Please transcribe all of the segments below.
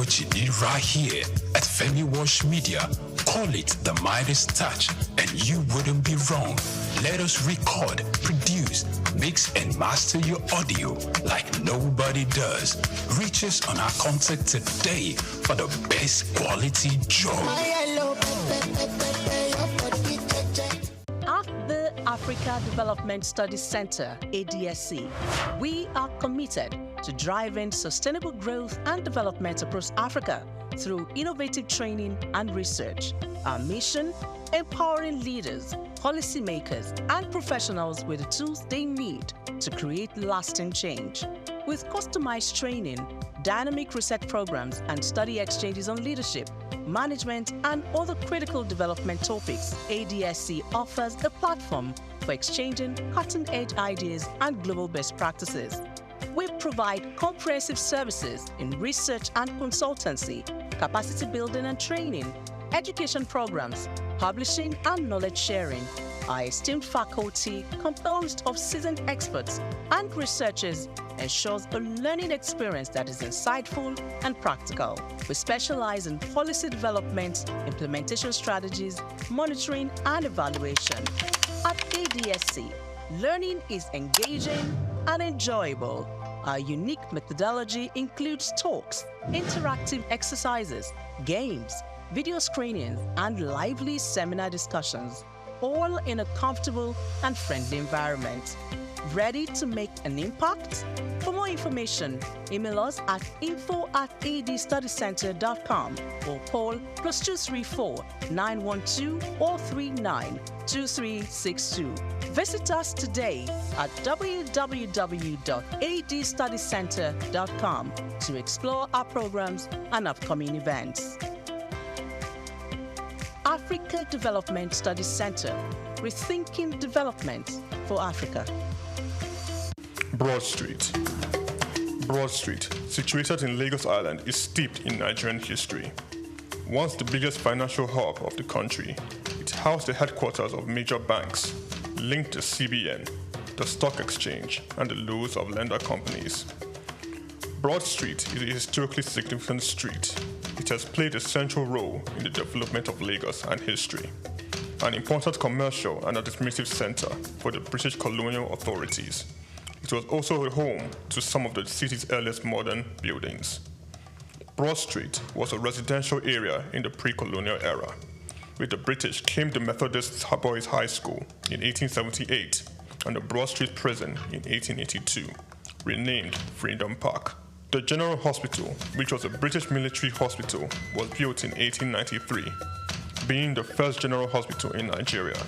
what you need right here at Femi Wash Media. Call it the Midas Touch, and you wouldn't be wrong. Let us record, produce, mix, and master your audio like nobody does. Reach us on our contact today for the best quality job. At the Africa Development Studies Center, ADSC, we are committed to driving sustainable growth and development across Africa through innovative training and research. Our mission: empowering leaders, policymakers, and professionals with the tools they need to create lasting change. With customized training, dynamic research programs, and study exchanges on leadership, management, and other critical development topics, ADSC offers a platform for exchanging cutting-edge ideas and global best practices. We provide comprehensive services in research and consultancy, capacity building and training, education programs, publishing, and knowledge sharing. Our esteemed faculty, composed of seasoned experts and researchers, ensures a learning experience that is insightful and practical. We specialize in policy development, implementation strategies, monitoring, and evaluation. At ADSC, learning is engaging and enjoyable. Our unique methodology includes talks, interactive exercises, games, video screenings, and lively seminar discussions, all in a comfortable and friendly environment. Ready to make an impact? For more information, email us at info@adstudycenter.com or call +234 912 439 2362. Visit us today at www.adstudycenter.com to explore our programs and upcoming events. Africa Development Studies Center, rethinking development for Africa. Broad Street. Broad Street, situated in Lagos Island, is steeped in Nigerian history. Once the biggest financial hub of the country, it housed the headquarters of major banks, linked the CBN, the stock exchange, and the loads of lender companies. Broad Street is a historically significant street. It has played a central role in the development of Lagos and history, an important commercial and administrative center for the British colonial authorities. It was also a home to some of the city's earliest modern buildings. Broad Street was a residential area in the pre-colonial era. With the British came the Methodist Boys High School in 1878 and the Broad Street Prison in 1882, renamed Freedom Park. The General Hospital, which was a British military hospital, was built in 1893, being the first general hospital in Nigeria.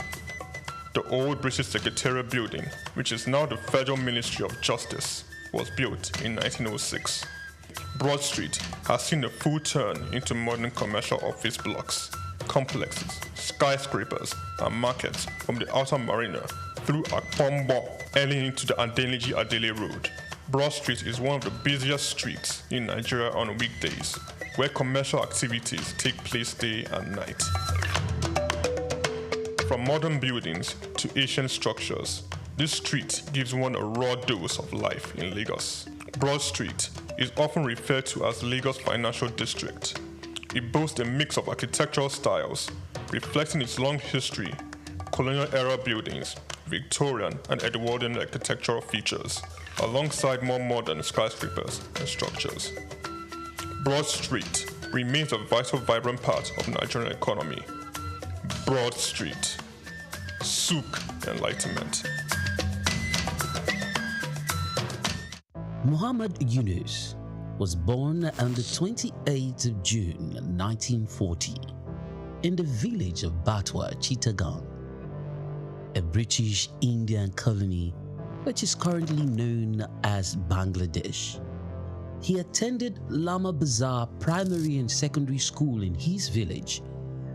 The old British Secretariat building, which is now the Federal Ministry of Justice, was built in 1906. Broad Street has seen a full turn into modern commercial office blocks, complexes, skyscrapers, and markets from the outer marina through Akpombo early into the Adeniji-Adele Road. Broad Street is one of the busiest streets in Nigeria on weekdays, where commercial activities take place day and night. From modern buildings to ancient structures, this street gives one a raw dose of life in Lagos. Broad Street is often referred to as Lagos Financial District. It boasts a mix of architectural styles, reflecting its long history, colonial-era buildings, Victorian and Edwardian architectural features, alongside more modern skyscrapers and structures. Broad Street remains a vital, vibrant part of the Nigerian economy. Broad Street. SOUQ Enlightenment. Muhammad Yunus was born on the 28th of June 1940 in the village of Batwa, Chittagong, a British Indian colony which is currently known as Bangladesh. He attended Lama Bazar Primary and Secondary School in his village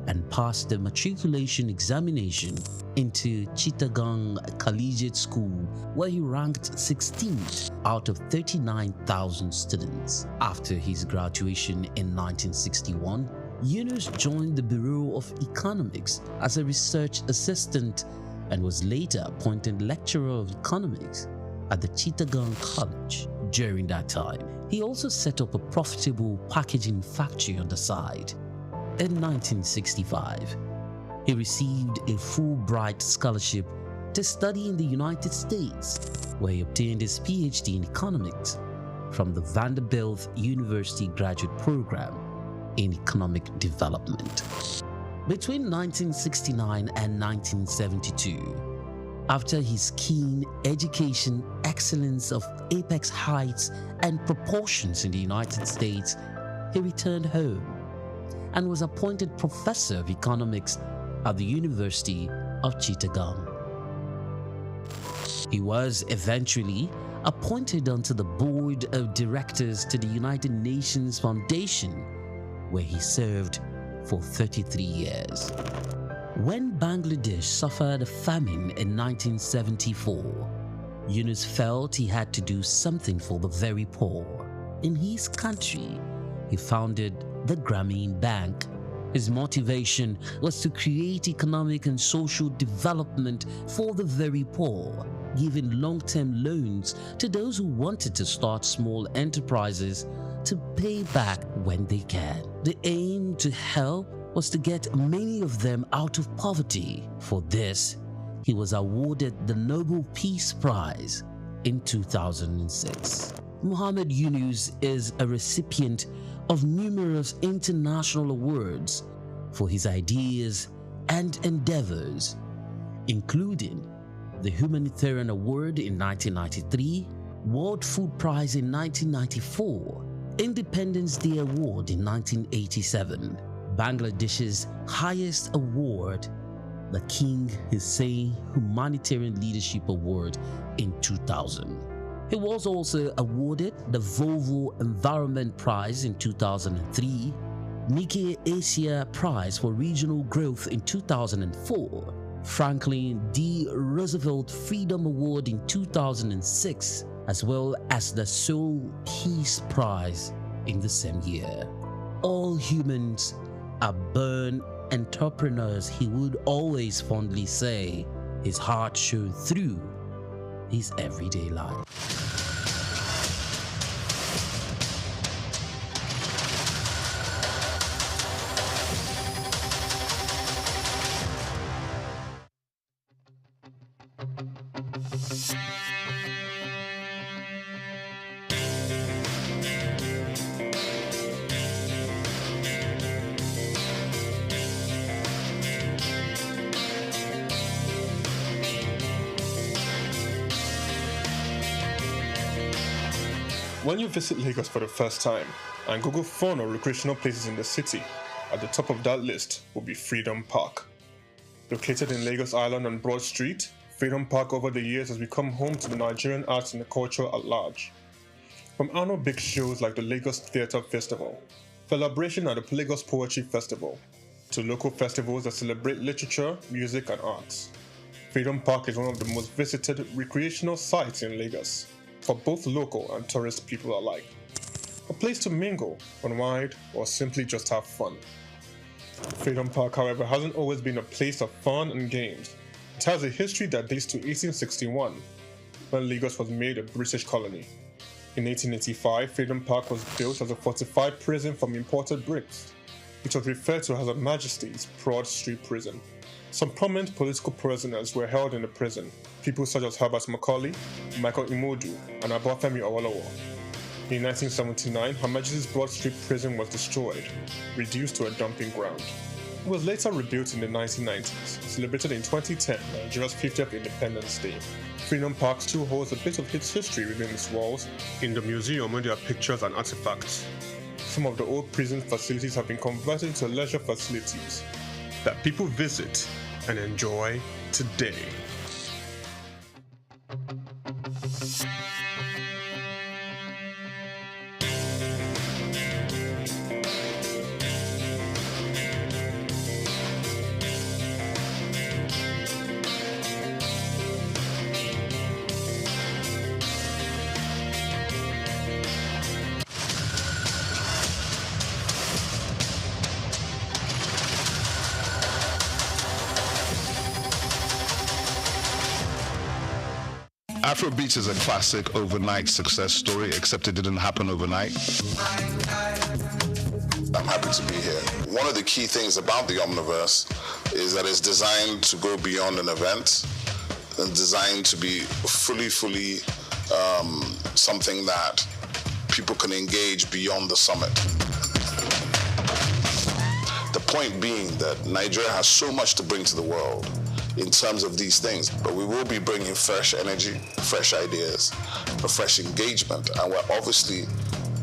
and passed the matriculation examination into Chittagong Collegiate School, where he ranked 16th out of 39,000 students. After his graduation in 1961, Yunus joined the Bureau of Economics as a research assistant and was later appointed lecturer of economics at the Chittagong College. During that time, He also set up a profitable packaging factory on the side. In 1965, he received a Fulbright scholarship to study in the United States, where he obtained his PhD in economics from the Vanderbilt University Graduate Program in Economic Development. Between 1969 and 1972, after his keen education excellence of apex heights and proportions in the United States, he returned home and was appointed professor of economics at the University of Chittagong. He was eventually appointed onto the board of directors to the United Nations Foundation, where he served for 33 years. When Bangladesh suffered a famine in 1974, Yunus felt he had to do something for the very poor. In his country, he founded the Grameen Bank. His motivation was to create economic and social development for the very poor, giving long-term loans to those who wanted to start small enterprises to pay back when they can. The aim to help was to get many of them out of poverty. For this, he was awarded the Nobel Peace Prize in 2006. Muhammad Yunus is a recipient of numerous international awards for his ideas and endeavors, including the Humanitarian Award in 1993, World Food Prize in 1994, Independence Day Award in 1987, Bangladesh's highest award, the King Hussein Humanitarian Leadership Award in 2000. He was also awarded the Volvo Environment Prize in 2003, Nikkei Asia Prize for Regional Growth in 2004, Franklin D. Roosevelt Freedom Award in 2006, as well as the SOUQ Peace Prize in the same year. All humans are born entrepreneurs, he would always fondly say. His heart showed through his everyday life. When you visit Lagos for the first time and Google fun or recreational places in the city, at the top of that list will be Freedom Park. Located in Lagos Island on Broad Street, Freedom Park over the years has become home to the Nigerian arts and the culture at large. From annual big shows like the Lagos Theatre Festival, celebration at the Lagos Poetry Festival, to local festivals that celebrate literature, music and arts, Freedom Park is one of the most visited recreational sites in Lagos, for both local and tourist people alike. A place to mingle, unwind, or simply just have fun. Freedom Park, however, hasn't always been a place of fun and games. It has a history that dates to 1861, when Lagos was made a British colony. In 1885, Freedom Park was built as a fortified prison from imported bricks. It was referred to as Her Majesty's Broad Street Prison. Some prominent political prisoners were held in the prison, people such as Herbert Macaulay, Michael Imodu, and Obafemi Awolowo. In 1979, Her Majesty's Broad Street Prison was destroyed, reduced to a dumping ground. It was later rebuilt in the 1990s, celebrated in 2010, Nigeria's 50th Independence Day. Freedom Park still holds a bit of its history within its walls. In the museum, where there are pictures and artifacts. Some of the old prison facilities have been converted into leisure facilities that people visit and enjoy today. Afrobeats is a classic overnight success story, except it didn't happen overnight. I'm happy to be here. One of the key things about the Omniverse is that it's designed to go beyond an event and designed to be fully something that people can engage beyond the summit. The point being that Nigeria has so much to bring to the world in terms of these things, but we will be bringing fresh energy, fresh ideas, a fresh engagement, and we're obviously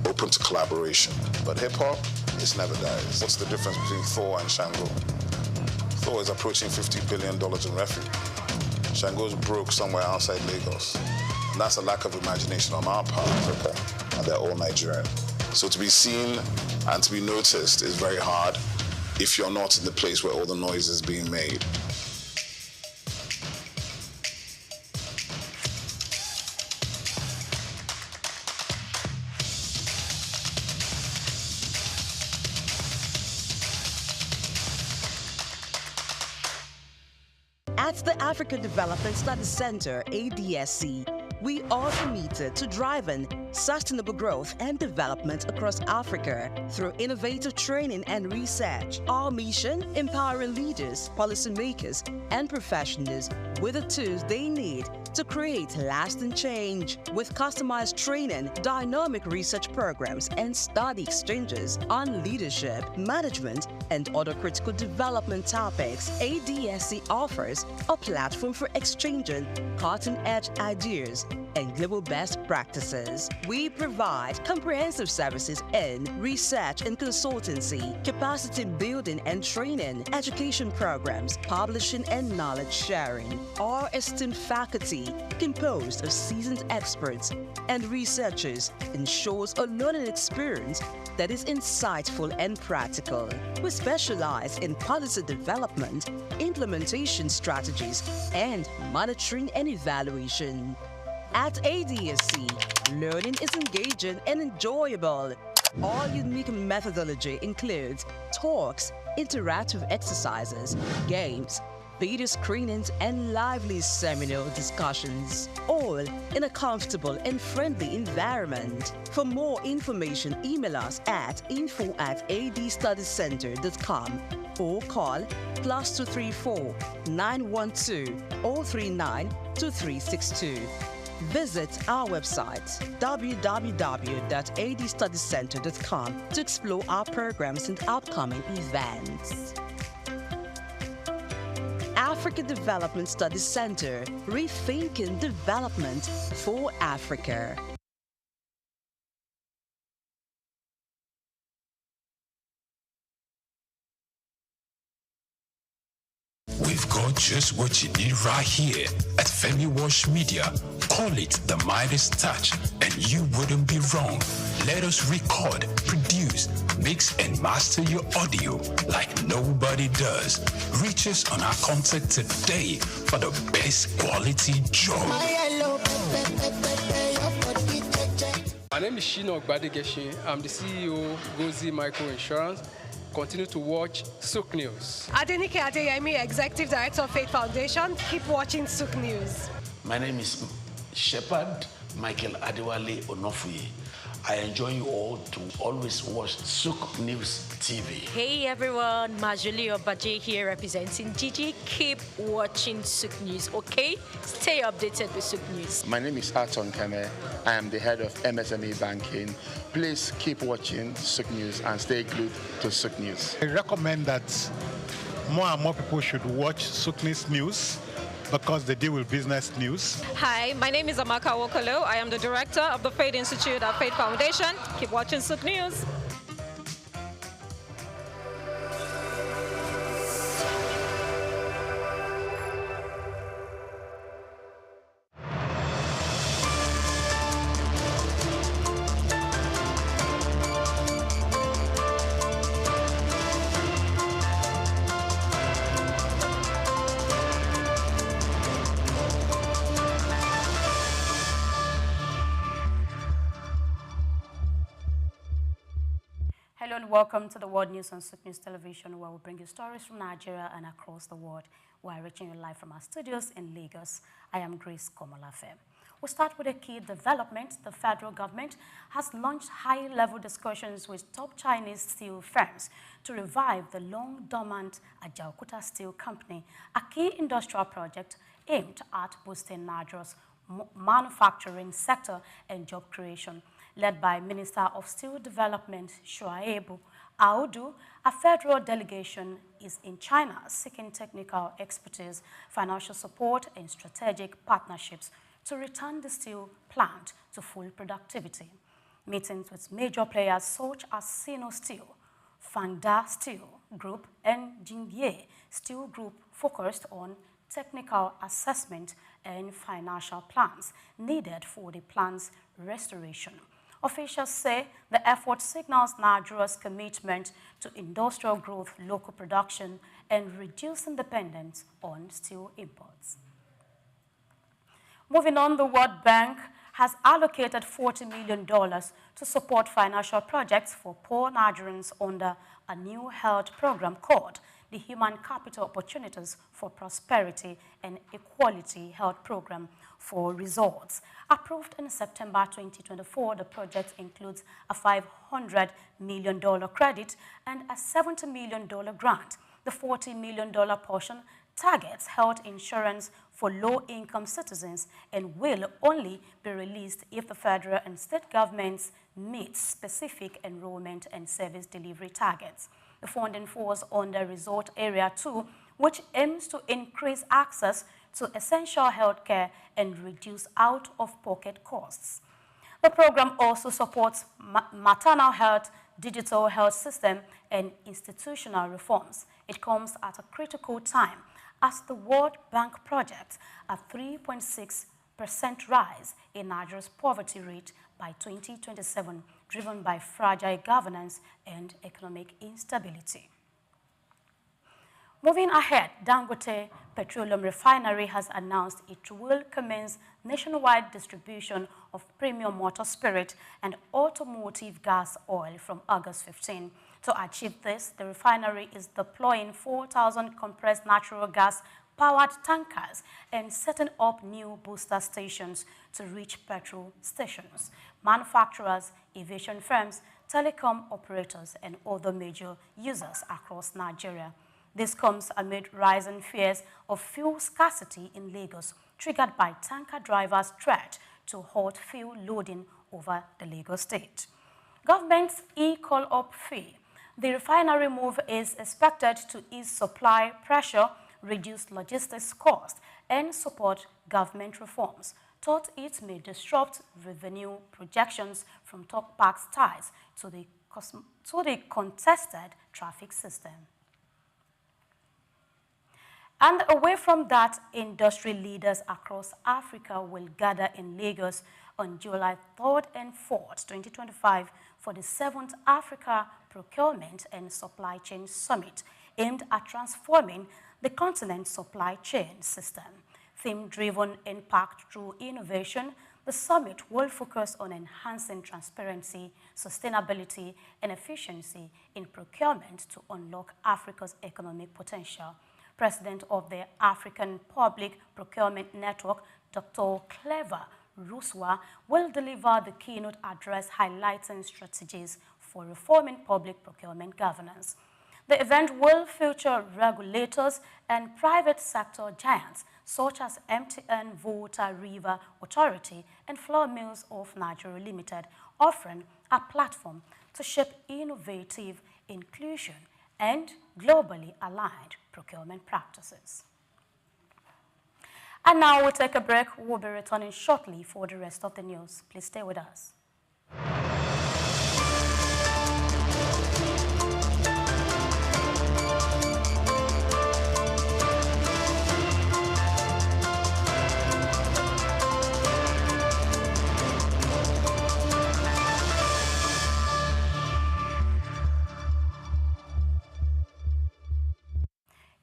open to collaboration. But hip-hop, it never dies. What's the difference between Thor and Shango? Thor is approaching $50 billion in revenue. Shango's broke somewhere outside Lagos. And that's a lack of imagination on our part, Africa, and they're all Nigerian. So to be seen and to be noticed is very hard if you're not in the place where all the noise is being made. At the Africa Development Studies Center, ADSC, we are committed to driving sustainable growth and development across Africa through innovative training and research. Our mission, empowering leaders, policymakers, and professionals with the tools they need to create lasting change. With customized training, dynamic research programs, and study exchanges on leadership, management, and other critical development topics, ADSC offers a platform for exchanging cutting-edge ideas and global best practices. We provide comprehensive services in research and consultancy, capacity building and training, education programs, publishing and knowledge sharing. Our esteemed faculty, composed of seasoned experts and researchers, ensures a learning experience that is insightful and practical. We specialize in policy development, implementation strategies, and monitoring and evaluation. At ADSC, learning is engaging and enjoyable. Our unique methodology includes talks, interactive exercises, games, video screenings, and lively seminar discussions, all in a comfortable and friendly environment. For more information, email us at info@adstudiescenter.com or call +234 912 039 2362. Visit our website, www.adstudiescenter.com, to explore our programs and upcoming events. Africa Development Studies Center, rethinking development for Africa. We've got just what you need right here at Femi Wash Media. Call it the Midas Touch, and you wouldn't be wrong. Let us record, produce, mix, and master your audio like nobody does. Reach us on our contact today for the best quality job. My name is Shino Ogbadegeshin. I'm the CEO of Gozi Micro Insurance. Continue to watch SOUQ News. Adenike Adeyemi, Executive Director of Faith Foundation. Keep watching SOUQ News. My name is Shepherd Michael Adewale Onofuye. I enjoin you all to always watch SOUQ News TV. Hey everyone, Majuli Obaje here representing Gigi. Keep watching SOUQ News, okay? Stay updated with SOUQ News. My name is Aton Keme. I am the head of MSME banking. Please keep watching SOUQ News and stay glued to SOUQ News. I recommend that more and more people should watch SOUQ News because they deal with business news. Hi, my name is Amaka Wokolo. I am the director of the Faith Institute at Faith Foundation. Keep watching SOUQ News. Hello and welcome to the World News on SOUQ News Television, where we bring you stories from Nigeria and across the world. We are reaching you live from our studios in Lagos. I am Grace Komolafe. We start with a key development. The federal government has launched high-level discussions with top Chinese steel firms to revive the long-dormant Ajaokuta Steel Company, a key industrial project aimed at boosting Nigeria's manufacturing sector and job creation. Led by Minister of Steel Development Shuaibu Audu, a federal delegation is in China seeking technical expertise, financial support, and strategic partnerships to return the steel plant to full productivity. Meetings with major players such as Sino Steel, Fangda Steel Group, and Jingye Steel Group focused on technical assessment and financial plans needed for the plant's restoration. Officials say the effort signals Nigeria's commitment to industrial growth, local production, and reducing dependence on steel imports. Moving on, the World Bank has allocated $40 million to support financial projects for poor Nigerians under a new health program called the Human Capital Opportunities for Prosperity and Equality Health Program for Resorts. Approved in September 2024, the project includes a $500 million credit and a $70 million grant. The $40 million portion targets health insurance for low-income citizens and will only be released if the federal and state governments meet specific enrollment and service delivery targets. The funding falls under Resort Area 2, which aims to increase access to essential health care and reduce out-of-pocket costs. The program also supports maternal health, digital health system, and institutional reforms. It comes at a critical time as the World Bank projects a 3.6% rise in Nigeria's poverty rate by 2027, driven by fragile governance and economic instability. Moving ahead, Dangote Petroleum Refinery has announced it will commence nationwide distribution of premium motor spirit and automotive gas oil from August 15. To achieve this, the refinery is deploying 4,000 compressed natural gas powered tankers and setting up new booster stations to reach petrol stations, manufacturers, aviation firms, telecom operators, and other major users across Nigeria. This comes amid rising fears of fuel scarcity in Lagos, triggered by tanker drivers' threat to halt fuel loading over the Lagos state. Government's e-call-up fee. The refinery move is expected to ease supply pressure, reduce logistics costs, and support government reforms. Thought it may disrupt revenue projections from Talk Park's ties to the contested traffic system. And away from that, industry leaders across Africa will gather in Lagos on July 3rd and 4th, 2025, for the 7th Africa Procurement and Supply Chain Summit, aimed at transforming the continent's supply chain system. Theme-driven impact through innovation, the summit will focus on enhancing transparency, sustainability, and efficiency in procurement to unlock Africa's economic potential. President of the African Public Procurement Network, Dr. Clever Ruswa, will deliver the keynote address highlighting strategies for reforming public procurement governance. The event will feature regulators and private sector giants such as MTN, Volta River Authority, and Flour Mills of Nigeria Limited, offering a platform to shape innovative inclusion and globally aligned procurement practices. And now we'll take a break. We'll be returning shortly for the rest of the news. Please stay with us.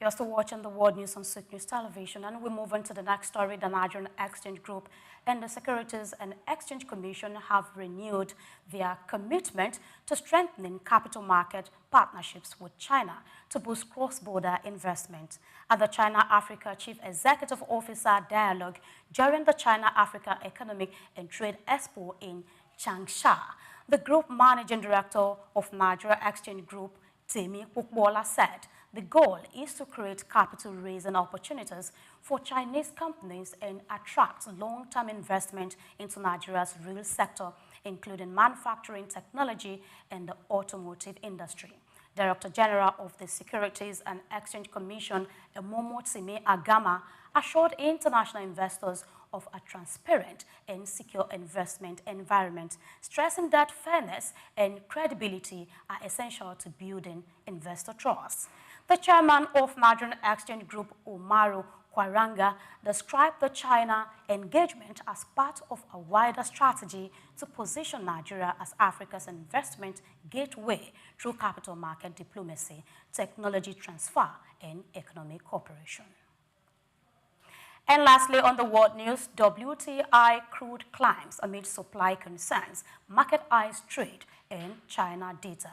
You're still watching the World News on SOUQ News Television, and we move on to the next story. The Nigerian Exchange Group and the Securities and Exchange Commission have renewed their commitment to strengthening capital market partnerships with China to boost cross-border investment. At the China-Africa Chief Executive Officer Dialogue during the China-Africa Economic and Trade Expo in Changsha, the Group Managing Director of Nigeria Exchange Group, Temi Ukbola, said the goal is to create capital-raising opportunities for Chinese companies and attract long-term investment into Nigeria's real sector, including manufacturing, technology, and the automotive industry. Director General of the Securities and Exchange Commission, Emomo Timi Agama, assured international investors of a transparent and secure investment environment, stressing that fairness and credibility are essential to building investor trust. The chairman of Nigerian Exchange Group, Umaru Kwaranga, described the China engagement as part of a wider strategy to position Nigeria as Africa's investment gateway through capital market diplomacy, technology transfer, and economic cooperation. And lastly, on the world news, WTI crude climbs amid supply concerns, market eyes trade, and China data.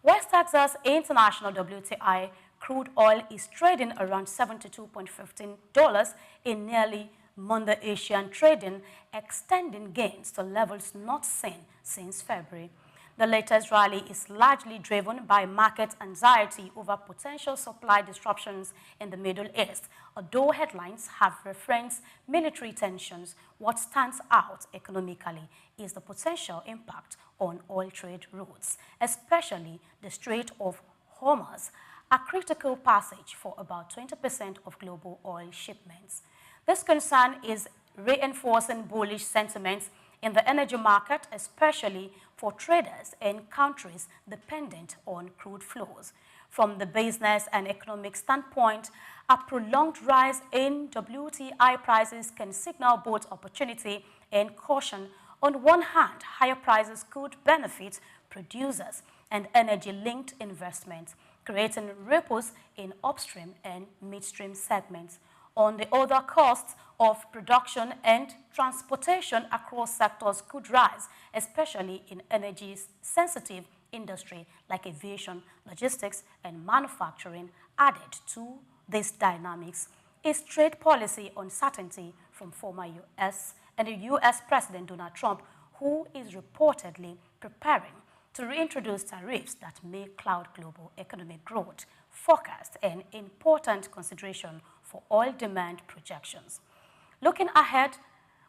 West Texas International WTI crude oil is trading around $72.15 in nearly Monday Asian trading, extending gains to levels not seen since February. The latest rally is largely driven by market anxiety over potential supply disruptions in the Middle East. Although headlines have referenced military tensions, what stands out economically is the potential impact on oil trade routes, especially the Strait of Hormuz, a critical passage for about 20% of global oil shipments. This concern is reinforcing bullish sentiments in the energy market, especially for traders in countries dependent on crude flows. From the business and economic standpoint, a prolonged rise in WTI prices can signal both opportunity and caution. On one hand, higher prices could benefit producers and energy-linked investments, creating ripples in upstream and midstream segments. On the other, costs of production and transportation across sectors could rise, especially in energy-sensitive industry like aviation, logistics, and manufacturing. Added to these dynamics is trade policy uncertainty from former U.S. and the U.S. President Donald Trump, who is reportedly preparing to reintroduce tariffs that may cloud global economic growth, forecast an important consideration for oil demand projections. Looking ahead,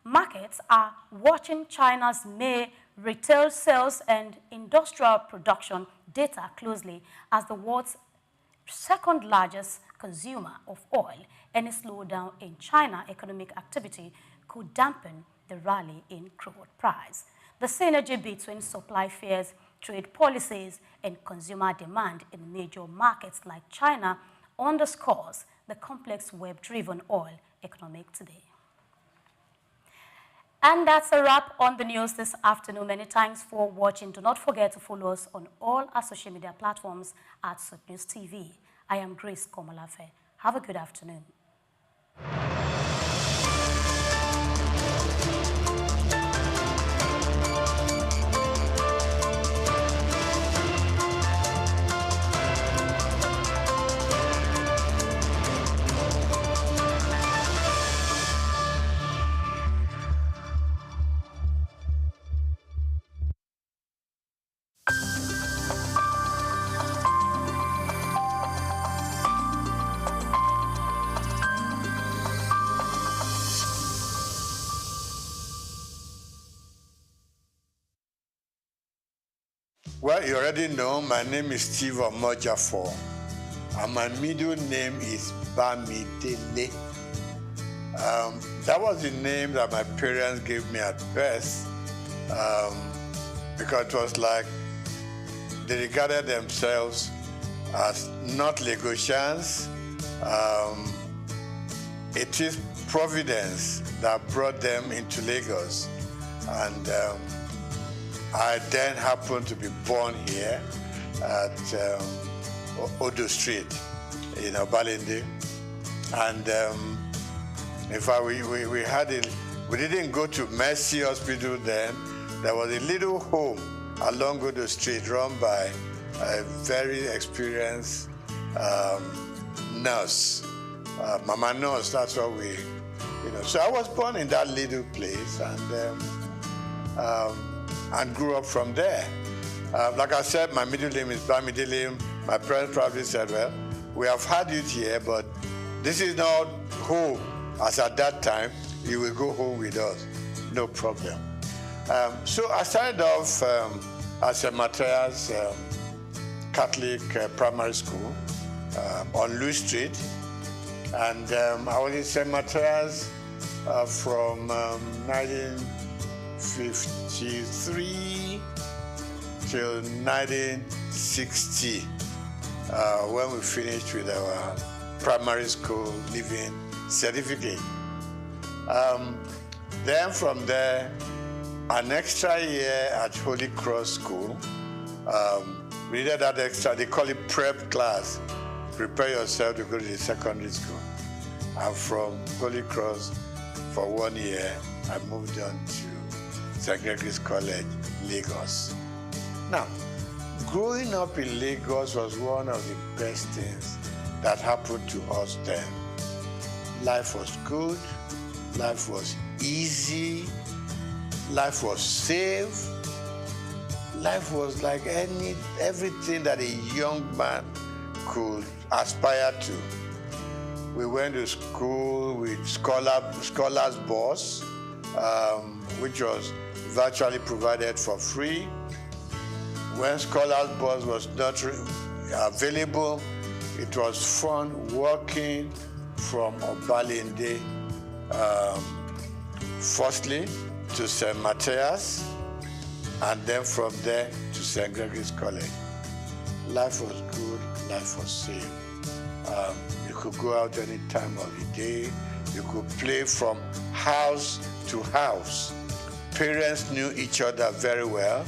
markets are watching China's May retail sales and industrial production data closely as the world's second largest consumer of oil. Any slowdown in China economic activity could dampen the rally in crude price. The synergy between supply fears, trade policies, and consumer demand in major markets like China underscores the complex web-driven oil economic today. And that's a wrap on the news this afternoon. Many thanks for watching. Do not forget to follow us on all our social media platforms at SOUQ News TV. I am Grace Komolafe. Have a good afternoon. Well, you already know, my name is Steve Omojafor, and my middle name is Bamidele. That was the name that my parents gave me at birth, because it was like they regarded themselves as not Lagosians. It is Providence that brought them into Lagos, and I then happened to be born here at Odo Street. in Balinde. And in fact, we had it. We didn't go to Mercy Hospital then. There was a little home along Godo Street run by a very experienced nurse, Mama Nurse. That's what we, So I was born in that little place and grew up from there. Like I said, my middle name is Bamidilim. My parents probably said, well, we have had it here, but this is not home. As at that time, you will go home with us. No problem. So I started off at St. Matthias Catholic Primary School on Louis Street. And I was in St. Matthias from 1953 till 1960 when we finished with our primary school leaving certificate. Then from there, an extra year at Holy Cross School. We needed that extra, they call it prep class. Prepare yourself to go to the secondary school. And from Holy Cross, for 1 year, I moved on to St. Gregory's College, Lagos. Now, growing up in Lagos was one of the best things that happened to us then. Life was good, life was easy, life was safe, life was like everything that a young man could aspire to. We went to school with Scholars Bus, which was virtually provided for free. When Scholars Bus was not available, it was fun walking from Obalinde, firstly to St. Matthias, and then from there to St. Gregory's College. Life was good, life was safe. You could go out any time of the day. You could play from house to house. Parents knew each other very well,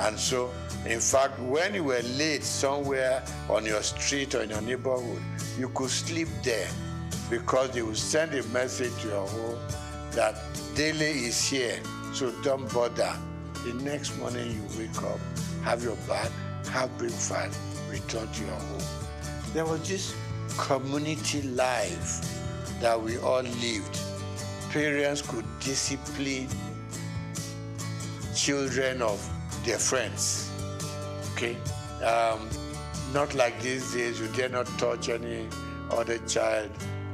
and so, in fact, when you were late somewhere on your street or in your neighborhood, you could sleep there because they would send a message to your home that Dele is here, so don't bother. The next morning you wake up, have your bath, have breakfast, return to your home. There was this community life that we all lived. Parents could discipline children of their friends, okay? Not like these days, you dare not touch any other child.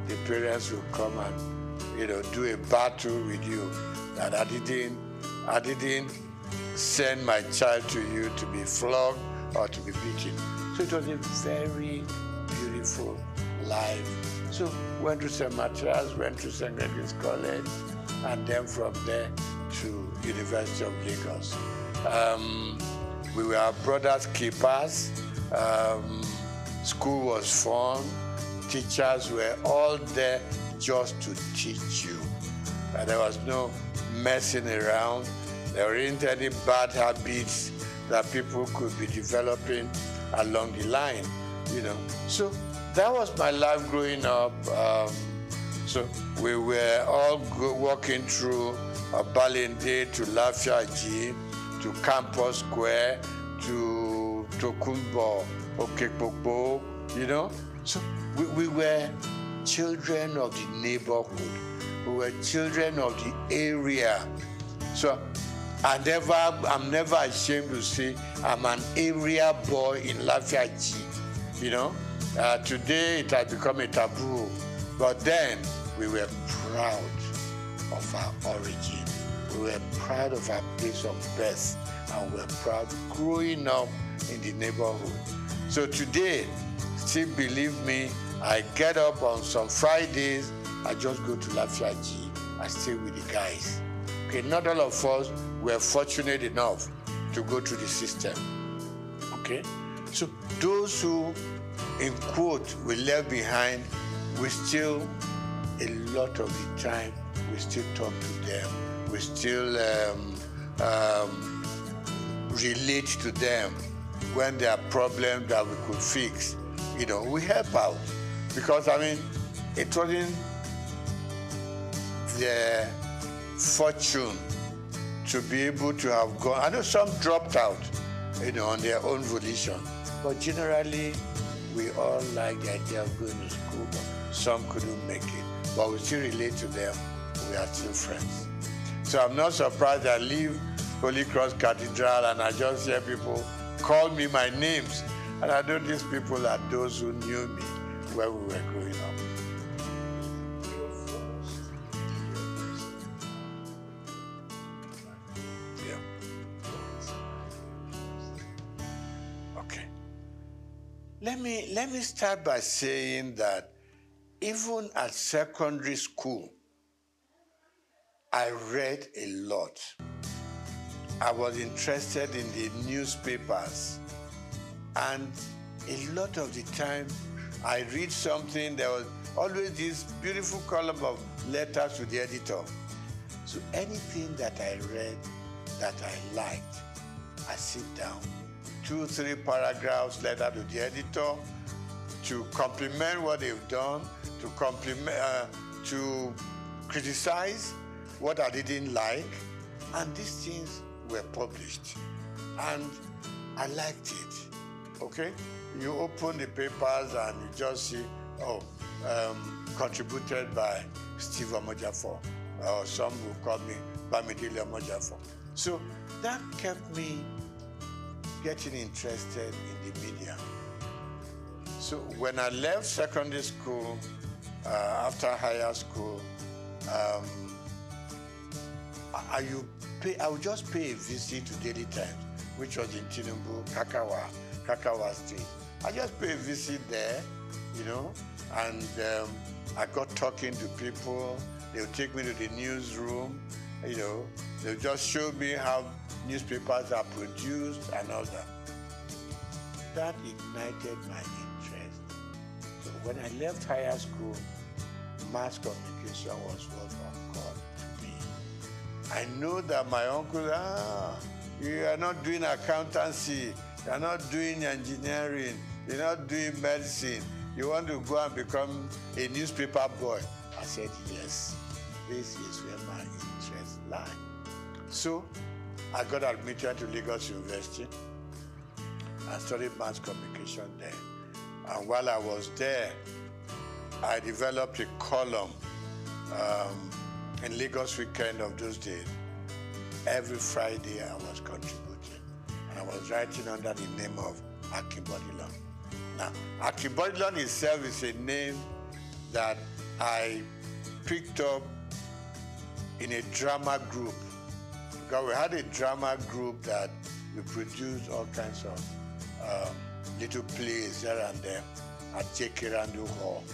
The parents will come and, do a battle with you that I didn't send my child to you to be flogged or to be beaten. So it was a very beautiful life. So went to St. Matthias, went to St. Gregory's College, and then from there to University of Lagos. We were our brothers' keepers. School was fun. Teachers were all there just to teach you. There was no messing around. There weren't any bad habits that people could be developing along the line, So that was my life growing up. So we were all walking through Balinde to Lafiaji, to Campus Square, to Tokunbo, Okekpokpo, So we were children of the neighborhood. We were children of the area. So I'm never ashamed to say I'm an area boy in Lafiaji. Today it has become a taboo, but then we were proud of our origin. We were proud of our place of birth, and we were proud growing up in the neighborhood. So today, still believe me, I get up on some Fridays, I just go to Lafiaji, I stay with the guys. Okay, not all of us were fortunate enough to go through the system. Okay, so those who, in quote, we left behind, we still, a lot of the time, we still talk to them. We still relate to them when there are problems that we could fix. We help out. Because, I mean, it wasn't their fortune to be able to have gone. I know some dropped out, on their own volition. But generally, we all like the idea of going to school, but some couldn't make it. But we still relate to them. We are still friends. So I'm not surprised I leave Holy Cross Cathedral and I just hear people call me my names. And I know these people are those who knew me when we were growing up. Yeah. Okay. Let me start by saying that even at secondary school, I read a lot. I was interested in the newspapers. And a lot of the time, I read something, there was always this beautiful column of letters to the editor. So anything that I read that I liked, I sit down, 2-3 paragraphs, letter to the editor, to compliment what they've done, to criticize what I didn't like, and these things were published. And I liked it, okay? You open the papers and you just see, contributed by Steve Omojafor, or some will call me Bamidele Omojafor. So that kept me getting interested in the media. So when I left secondary school, after higher school, I would just pay a visit to Daily Times, which was in Tinubu, Kakawa Street. I just pay a visit there, and I got talking to people. They would take me to the newsroom, they would just show me how newspapers are produced and all that. That ignited my interest. So when I left higher school, mass communication was what occurred to me. I know that my uncle, you are not doing accountancy, you are not doing engineering, you're not doing medicine, you want to go and become a newspaper boy. I said, yes, this is where my interests lie. So I got admitted to Lagos University and studied mass communication there. And while I was there, I developed a column in Lagos Weekend of those days. Every Friday I was contributing. And I was writing under the name of Akinbodilon. Now, Akinbodilon itself is a name that I picked up in a drama group. Because we had a drama group that we produced all kinds of little plays here and there at Jekirandu Hall,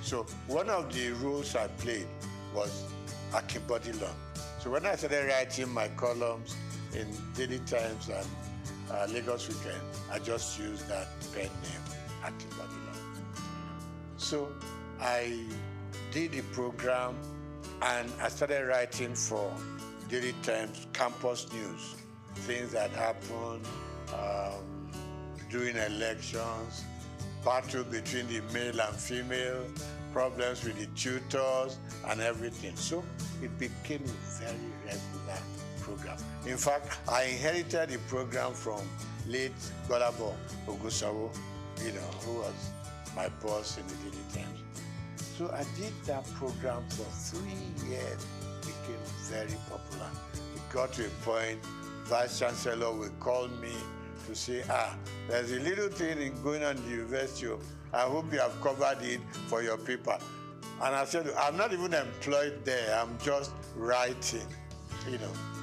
So one of the roles I played was Akinbodilon. So when I started writing my columns in Daily Times and Lagos Weekend, I just used that pen name, Akinbodilon. So I did the program and I started writing for Daily Times campus news, things that happened during elections, battle between the male and female, problems with the tutors and everything. So it became a very regular program. In fact, I inherited the program from late Golabo Ogusawo, who was my boss in the Daily Times. So I did that program for 3 years. It became very popular. It got to a point, Vice Chancellor would call me to say, there's a little thing going on in the university. I hope you have covered it for your paper. And I said, I'm not even employed there. I'm just writing,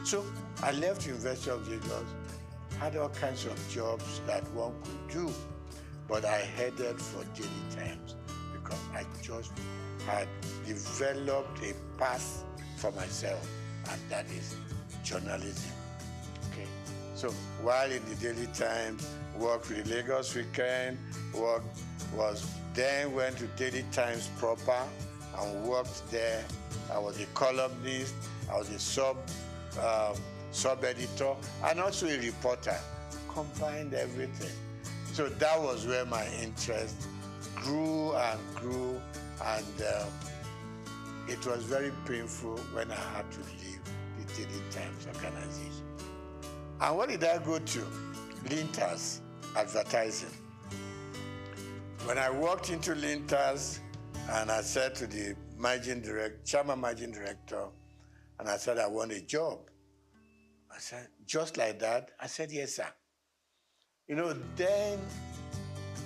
So I left University of Lagos, had all kinds of jobs that one could do. But I headed for Daily Times because I just had developed a path for myself, and that is journalism. Okay. So while in the Daily Times, worked with the Lagos Weekend, went to Daily Times proper and worked there. I was a columnist, I was a sub-editor, and also a reporter. Combined everything. So that was where my interest grew and grew, and it was very painful when I had to leave the Daily Times organization. And what did I go to? Linters advertising. When I walked into Linters, and I said to the chairman managing director, and I said, I want a job. I said, just like that? I said, yes, sir. You know, then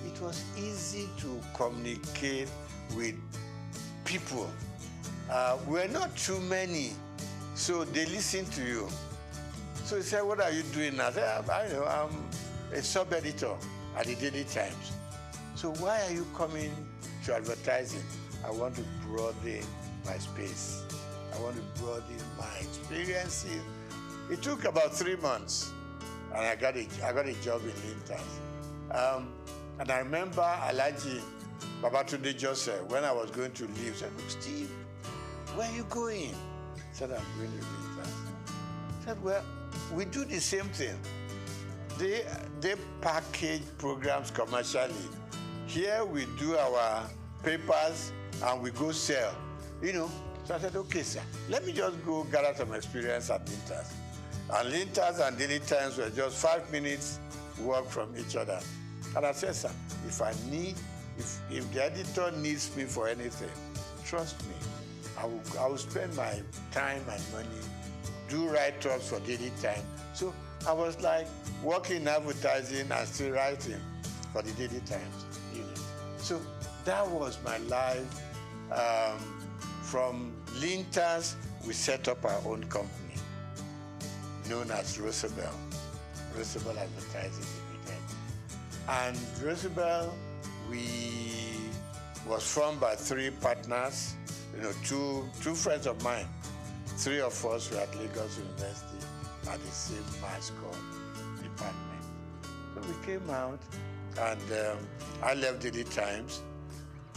it was easy to communicate with people. We're not too many, so they listen to you. So he said, what are you doing? I said, I know, I'm a sub-editor at the Daily Times. So why are you coming to advertising? I want to broaden my space. I want to broaden my experiences. It took about 3 months, and I got a job in Linters. And I remember Alhaji Babatunde Joseph, when I was going to leave, said, look, Steve, where are you going? I said, I'm going to Linters. I said, well, we do the same thing. They package programs commercially. Here we do our papers and we go sell, you know. So I said, okay, sir, let me just go gather some experience at Linters. And Linters and Daily Times were just 5 minutes walk from each other. And I said, sir, if the editor needs me for anything, trust me, I will spend my time and money, do write-ups for Daily Times. So I was like working in advertising and still writing for the Daily Times. You know. So that was my life. From Linters, we set up our own company known as Roosevelt Advertising Limited. And Roosevelt, was formed by 3 partners, you know, two friends of mine. 3 of us were at Lagos University at the same mass comm department. So we came out, and I left Daily Times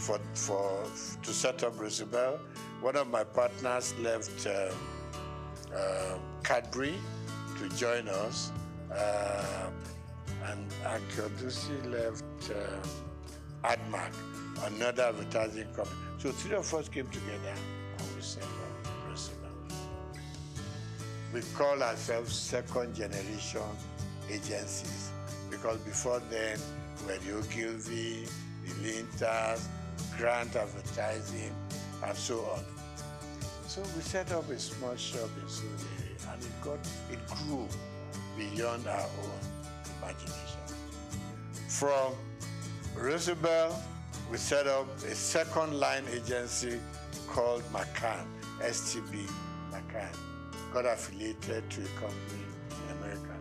to set up Roosevelt. One of my partners left Cadbury to join us, and Akodusi left Admark, another advertising company. So 3 of us came together and we set up Roosevelt. We call ourselves second generation agencies, because before then we were the Ogilvy, the Linters, Grant Advertising, and so on. So we set up a small shop in Surrey, and it grew beyond our own imagination. From Roosevelt, we set up a second line agency called McCann, STB McCann. Got affiliated to a company in America,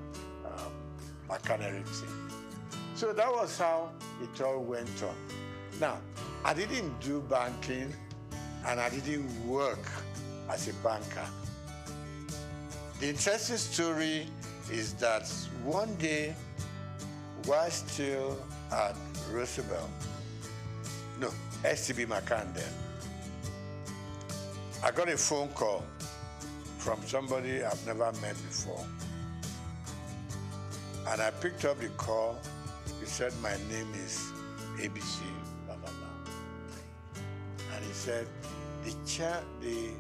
McCann Erickson. So that was how it all went on. Now, I didn't do banking, and I didn't work as a banker. The interesting story is that one day, while still at Roosevelt, no, STB McCann then, I got a phone call from somebody I've never met before. And I picked up the call. He said, my name is ABC, blah, blah, blah. And he said, the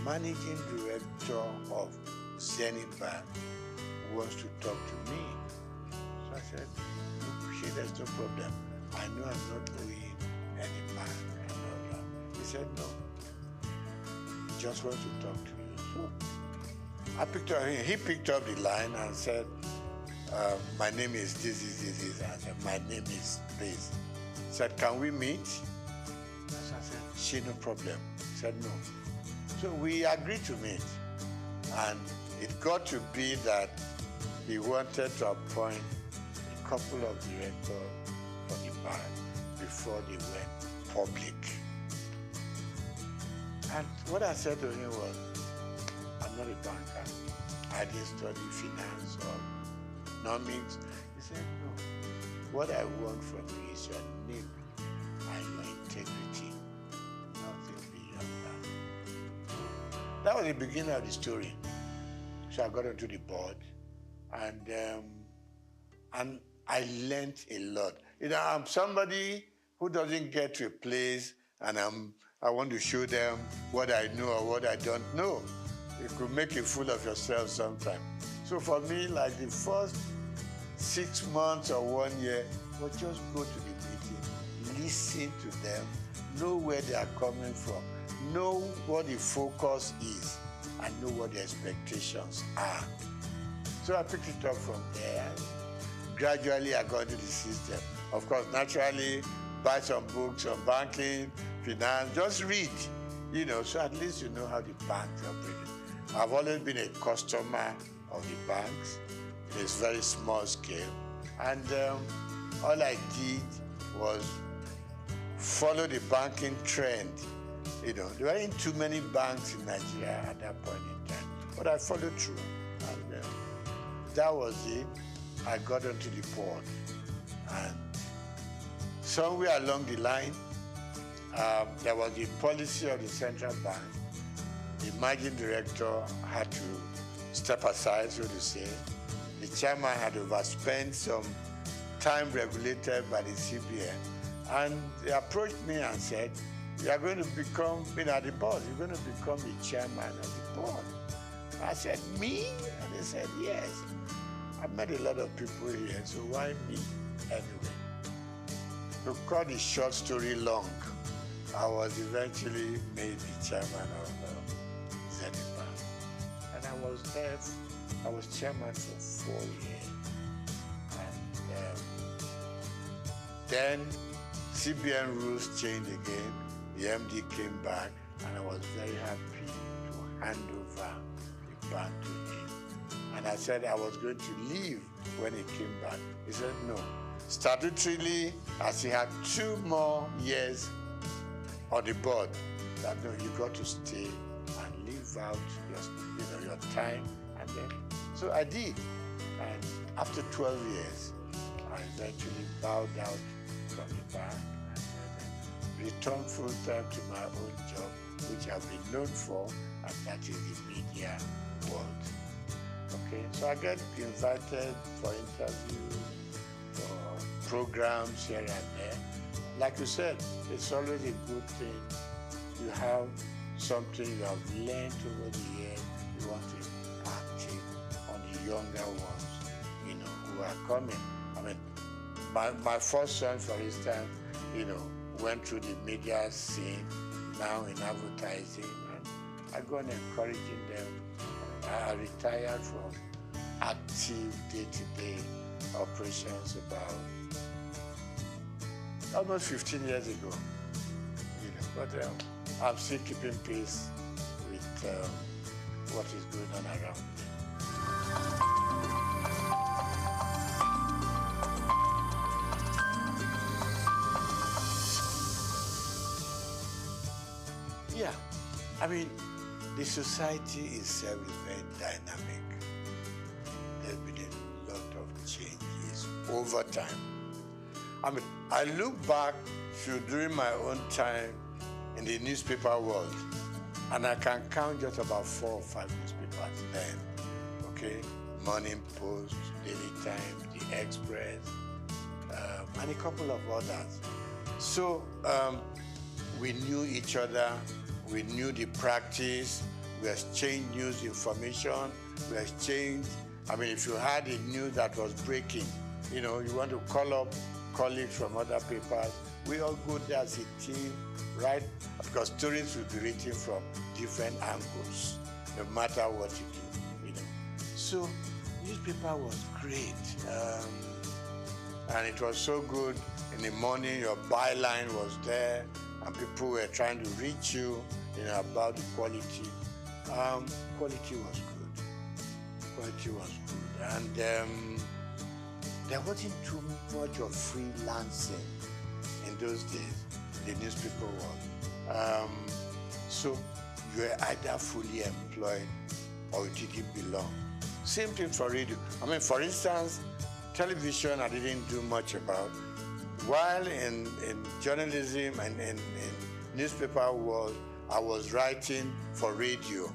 managing director of Zenith Bank wants to talk to me. So I said, no, there's no problem. I know I'm not owing any bank and all that. He said, no, he just wants to talk to you. So I picked up, he picked up the line and said, my name is this. I said, my name is this. He said, can we meet? So I said, she, no problem. He said, no. So we agreed to meet. And it got to be that he wanted to appoint a couple of directors for the bank before they went public. And what I said to him was, I'm not a banker. I didn't study finance or economics. He said, no. What I want from you is your name and your integrity. Nothing beyond that. That was the beginning of the story. So I got onto the board, and I learned a lot. You know, I'm somebody Who doesn't get to a place and I want to show them what I know or what I don't know? You could make a fool of yourself sometimes. So for me, like the first 6 months or 1 year, was just go to the meeting, listen to them, know where they are coming from, know what the focus is, and know what the expectations are. So I picked it up from there. Gradually, I got into the system. Of course, naturally, buy some books on banking, finance, just read, so at least you know how the banks are operating. I've always been a customer of the banks in a very small scale. And all I did was follow the banking trend. There weren't too many banks in Nigeria at that point in time, but I followed through. And that was it. I got onto the board. And somewhere along the line, there was the policy of the central bank. The managing director had to step aside, so to say. The chairman had overspent some time regulated by the CBN. And they approached me and said, you are going to become, at the board, you're going to become the chairman of the board. I said, me? And they said, yes. I've met a lot of people here, so why me anyway? To cut the short story long, I was eventually made the chairman of Zenith Bank. And I was there, I was chairman for 4 years. And then CBN rules changed again. The MD came back, and I was very happy to hand over the bank to him. And I said I was going to leave when he came back. He said no. Statutorily, as he had 2 more years on the board, that no, you got to stay and live out your time. And then, so I did. And after 12 years, I eventually bowed out from the bank and returned full time to my own job, which I've been known for, and that is the media world. Okay, so I get invited for interviews, for programs here and there. Like you said, it's always a good thing. You have something you have learned over the years, you want to impact it on the younger ones, who are coming. I mean, my first son, for instance, went through the media scene, now in advertising, and I go on encouraging them. I retired from active day-to-day operations about almost 15 years ago. But I'm still keeping pace with what is going on around me. Yeah, I mean, the society itself is very dynamic. There's been a lot of changes over time. I mean, I look back to during my own time in the newspaper world, and I can count just about 4 or 5 newspapers then, okay? Morning Post, Daily Times, The Express, and a couple of others. So we knew each other, we knew the practice, we exchanged news information, we exchanged, I mean, if you had a news that was breaking, you want to call up colleagues from other papers, we all go there as a team, right? Because stories will be written from different angles, no matter what you do, So newspaper was great. And it was so good. In the morning, your byline was there, and people were trying to reach you, about the quality. Quality was good. Quality was good. And there wasn't too much of freelancing in those days, in the newspaper world. So you were either fully employed or you didn't belong. Same thing for radio. I mean, for instance, television I didn't do much about. While in journalism and in newspaper world, I was writing for radio,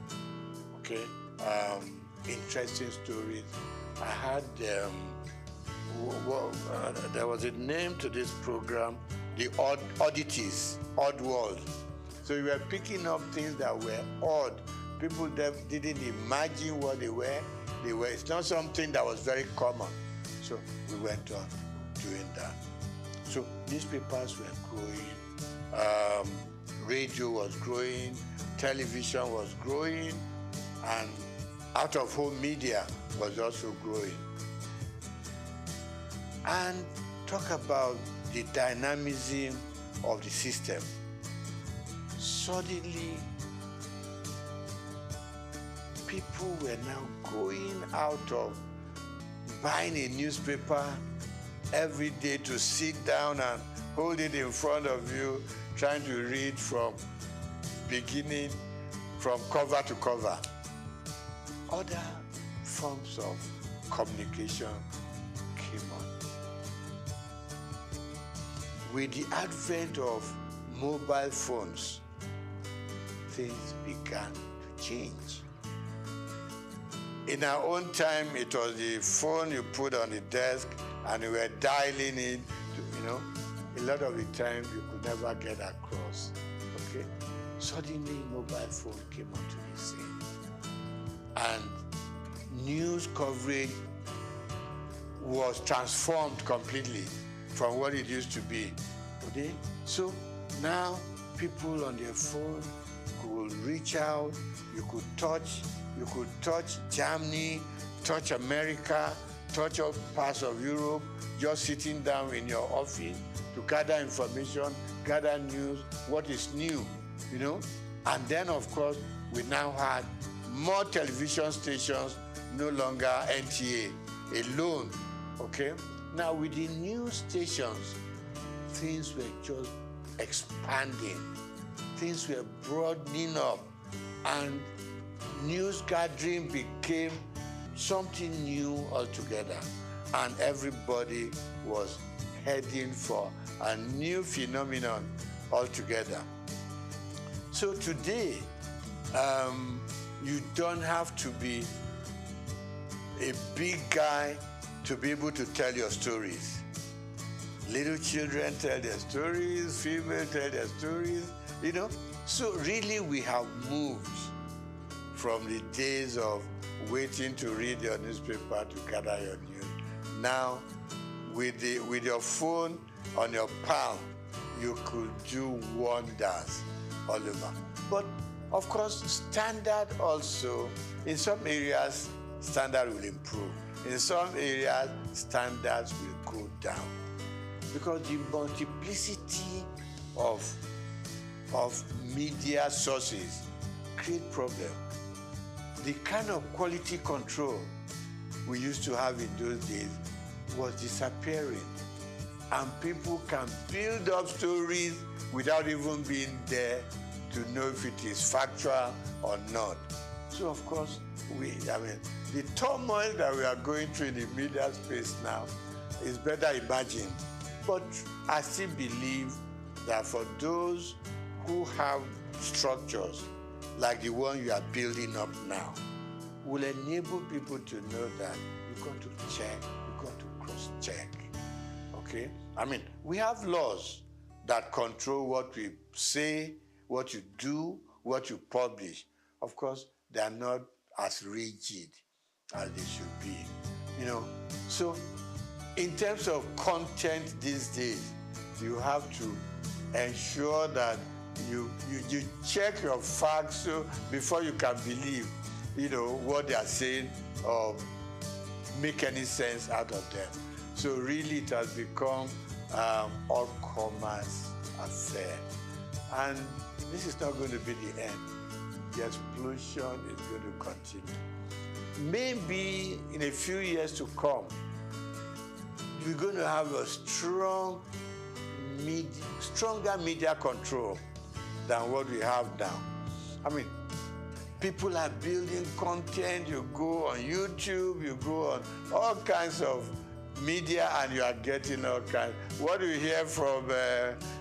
okay? Interesting stories. I had, there was a name to this program the oddities, odd world. So you were picking up things that were odd. People that didn't imagine what they were. It's not something that was very common. So we went on doing that. So newspapers were growing, radio was growing, television was growing, and out-of-home media was also growing. And talk about the dynamism of the system. Suddenly, people were now going out of buying a newspaper every day to sit down and hold it in front of you, trying to read from beginning, from cover to cover. Other forms of communication came on. With the advent of mobile phones, things began to change. In our own time, it was the phone you put on the desk and you were dialing it, a lot of the time you could never get across, okay? Suddenly, mobile phone came onto the scene. And news coverage was transformed completely from what it used to be, okay? So now, people on their phone could reach out, you could touch Germany, touch America, touch all parts of Europe, just sitting down in your office to gather information, gather news, what is new, And then, of course, we now had more television stations, no longer NTA alone, okay? Now, with the news stations, things were just expanding. Things were broadening up, and news gathering became something new altogether, and everybody was heading for a new phenomenon altogether. So today, you don't have to be a big guy to be able to tell your stories. Little children tell their stories, females tell their stories, So really we have moved from the days of waiting to read your newspaper to gather your news. Now, with your phone on your palm, you could do wonders all over. But of course, standard also, in some areas, standard will improve. In some areas, standards will go down. Because the multiplicity of media sources create problems. The kind of quality control we used to have in those days was disappearing. And people can build up stories without even being there to know if it is factual or not. So of course, the turmoil that we are going through in the media space now is better imagined. But I still believe that for those who have structures like the one you are building up now, will enable people to know that you've got to check, you've got to cross-check, okay? We have laws that control what we say, what you do, what you publish. Of course, they are not as rigid as they should be, So in terms of content these days, you have to ensure that you check your facts before you can believe, what they are saying or make any sense out of them. So really it has become all commerce affair. And this is not going to be the end. The explosion is going to continue. Maybe in a few years to come, we're going to have a stronger media control than what we have now. People are building content. You go on YouTube, you go on all kinds of media, and you are getting all kinds. What you hear from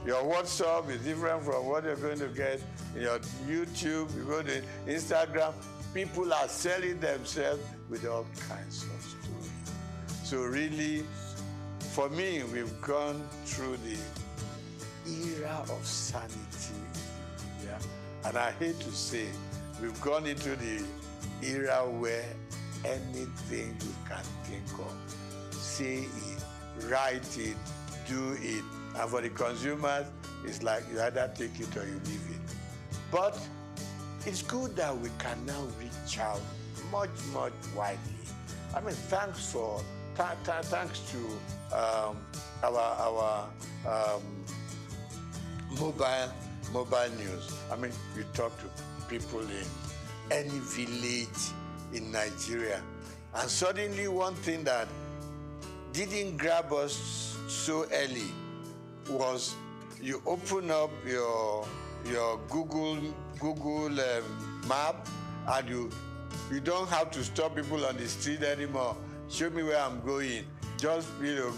your WhatsApp is different from what you're going to get in your YouTube. You go to Instagram. People are selling themselves with all kinds of stories. So really, for me, we've gone through era of sanity. Yeah? And I hate to say, we've gone into the era where anything you can think of, say it, write it, do it. And for the consumers, it's like you either take it or you leave it. But it's good that we can now reach out much, much widely. I mean, thanks to our mobile news. I mean, we talk to people in any village in Nigeria, and suddenly one thing that didn't grab us so early was you open up your Google map, and you don't have to stop people on the street anymore. Show me where I'm going. Just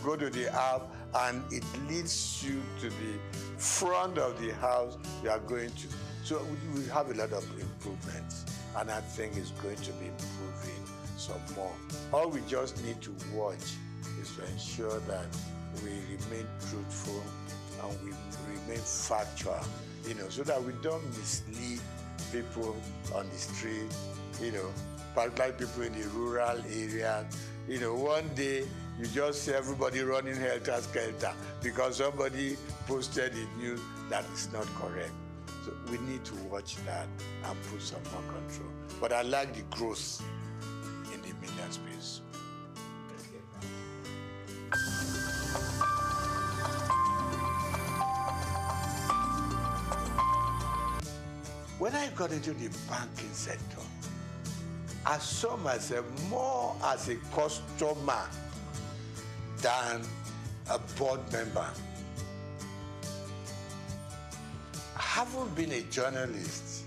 go to the app, and it leads you to the front of the house you are going to. So we have a lot of improvements, and I think it's going to be improving some more. All we just need to watch is to ensure that we remain truthful and we remain factual, so that we don't mislead people on the street, particularly people in the rural areas. One day you just see everybody running helter-skelter because somebody posted in news that is not correct. So we need to watch that and put some more control. But I like the growth in the media space. When I got into the banking sector, I saw myself more as a customer than a board member. I haven't been a journalist,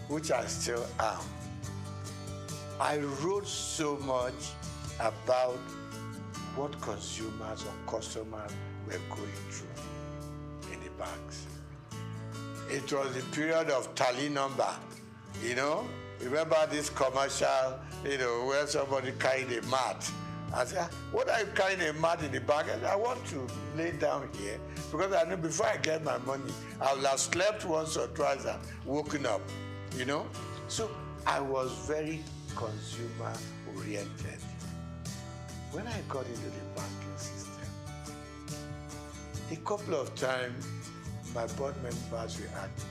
which I still am. I wrote so much about what consumers or customers were going through in the banks. It was the period of tally number, Remember this commercial, where somebody carried a mat. I said, what are you carrying a mat in the bank? I said, I want to lay down here because I know before I get my money, I will have slept once or twice and woken up, So I was very consumer oriented. When I got into the banking system, a couple of times my board members will ask me,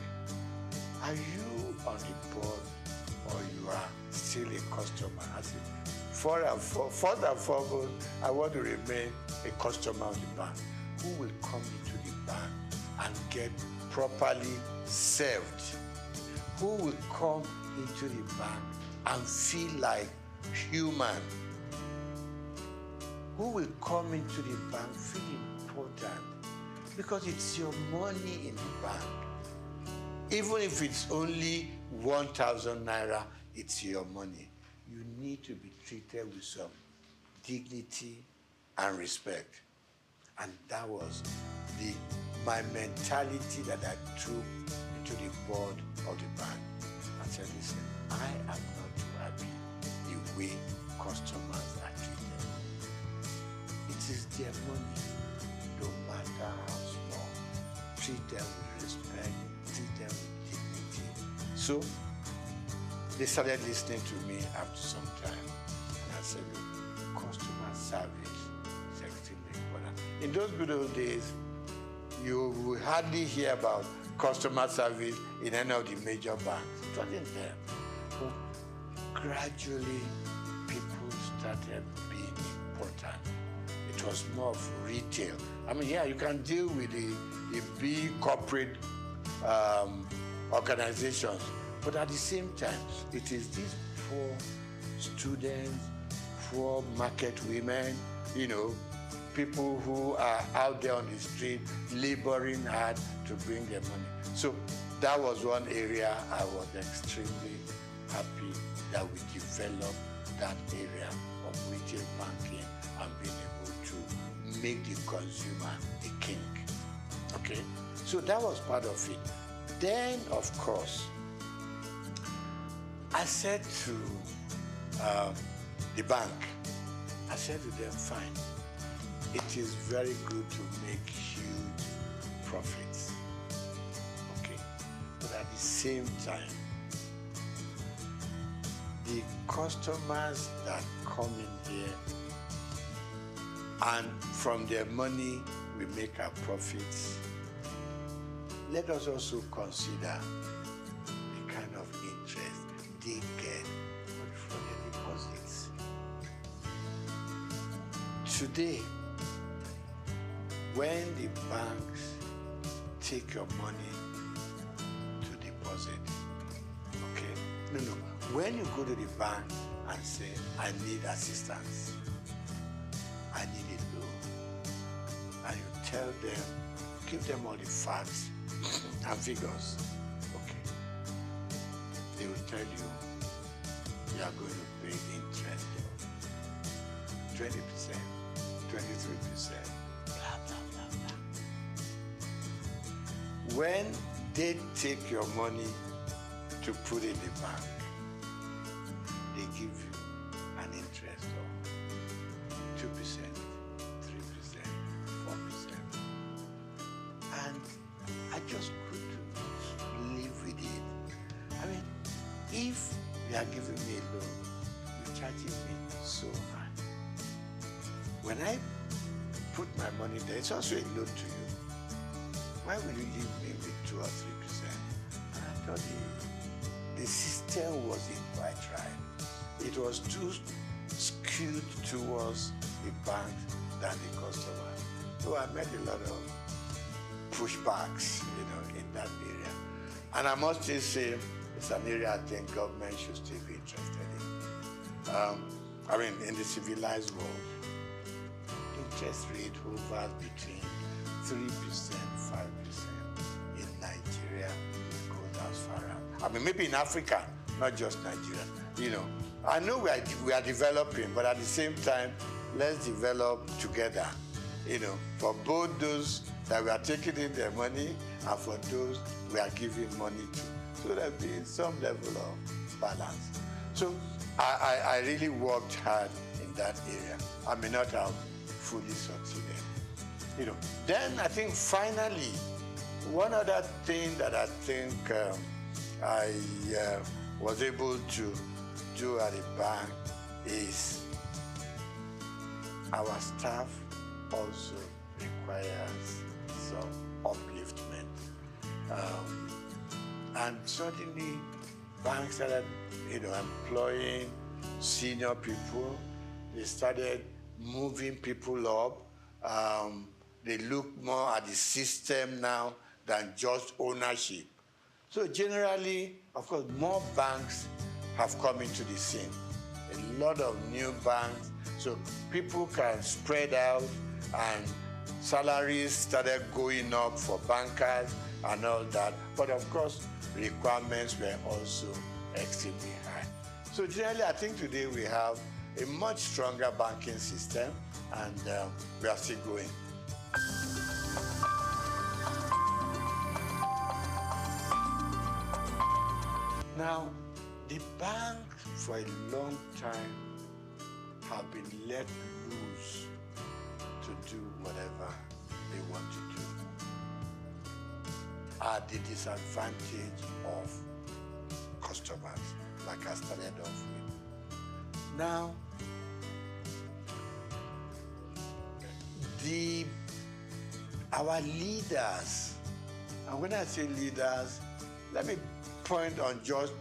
are you on the board or you are still a customer? I said, first and foremost, I want to remain a customer of the bank. Who will come into the bank and get properly served? Who will come into the bank and feel like human? Who will come into the bank feeling important? Because it's your money in the bank. Even if it's only 1,000 naira, it's your money. You need to be treated with some dignity and respect. And that was my mentality that I took into the board of the bank. I said, listen, I am not too happy the way customers are treated. It is their money, no matter how small. Treat them with respect, treat them with dignity. So they started listening to me after some time. And I said, look, customer service is extremely important. In those good old days, you will hardly hear about customer service in any of the major banks. It wasn't there. But gradually, people started being important. It was more of retail. I mean, yeah, you can deal with the big corporate organizations, but at the same time, it is these poor students, poor market women, people who are out there on the street laboring hard to bring their money. So that was one area I was extremely happy that we developed that area of retail banking and being able to make the consumer a king. Okay? So that was part of it. Then, of course, I said to the bank, I said to them, fine, it is very good to make huge profits. same time, the customers that come in here, and from their money we make our profits, let us also consider the kind of interest they get from their deposits. Today, when the banks take your money to deposit, okay? No. When you go to the bank and say, I need assistance, I need a loan, and you tell them, give them all the facts and figures, okay? They will tell you, you are going to pay interest of 20%, 23%, blah, blah, blah, blah. When they take your money to put in the bank, they give you an interest of 2%, 3%, 4%. And I just couldn't live with it. I mean, if you are giving me a loan, you're charging me so much. When I put my money there, it's also a loan to you. Why will you leave me with 2 or 3%? And I thought the system wasn't quite right. It was too skewed towards the banks than the customer. So I met a lot of pushbacks, in that area. And I must still say, it's an area I think government should still be interested in. In the civilized world, interest rate hovers between 3%, 5%. In Nigeria, it goes as far as. Maybe in Africa, not just Nigeria. I know we are developing, but at the same time, let's develop together. For both those that we are taking in their money and for those we are giving money to. So there'll be some level of balance. So I really worked hard in that area. I may not have fully succeeded. Then I think finally, one other thing that I think I was able to do at the bank is our staff also requires some upliftment. And suddenly, banks started, employing senior people. They started moving people up. They look more at the system now than just ownership. So generally, of course, more banks have come into the scene. A lot of new banks, so people can spread out, and salaries started going up for bankers and all that. But of course, requirements were also extremely high. So generally, I think today we have a much stronger banking system, and we are still growing. Now, the banks for a long time have been let loose to do whatever they want to do at the disadvantage of customers, like I started off with. Now, our leaders, and when I say leaders, let me point on just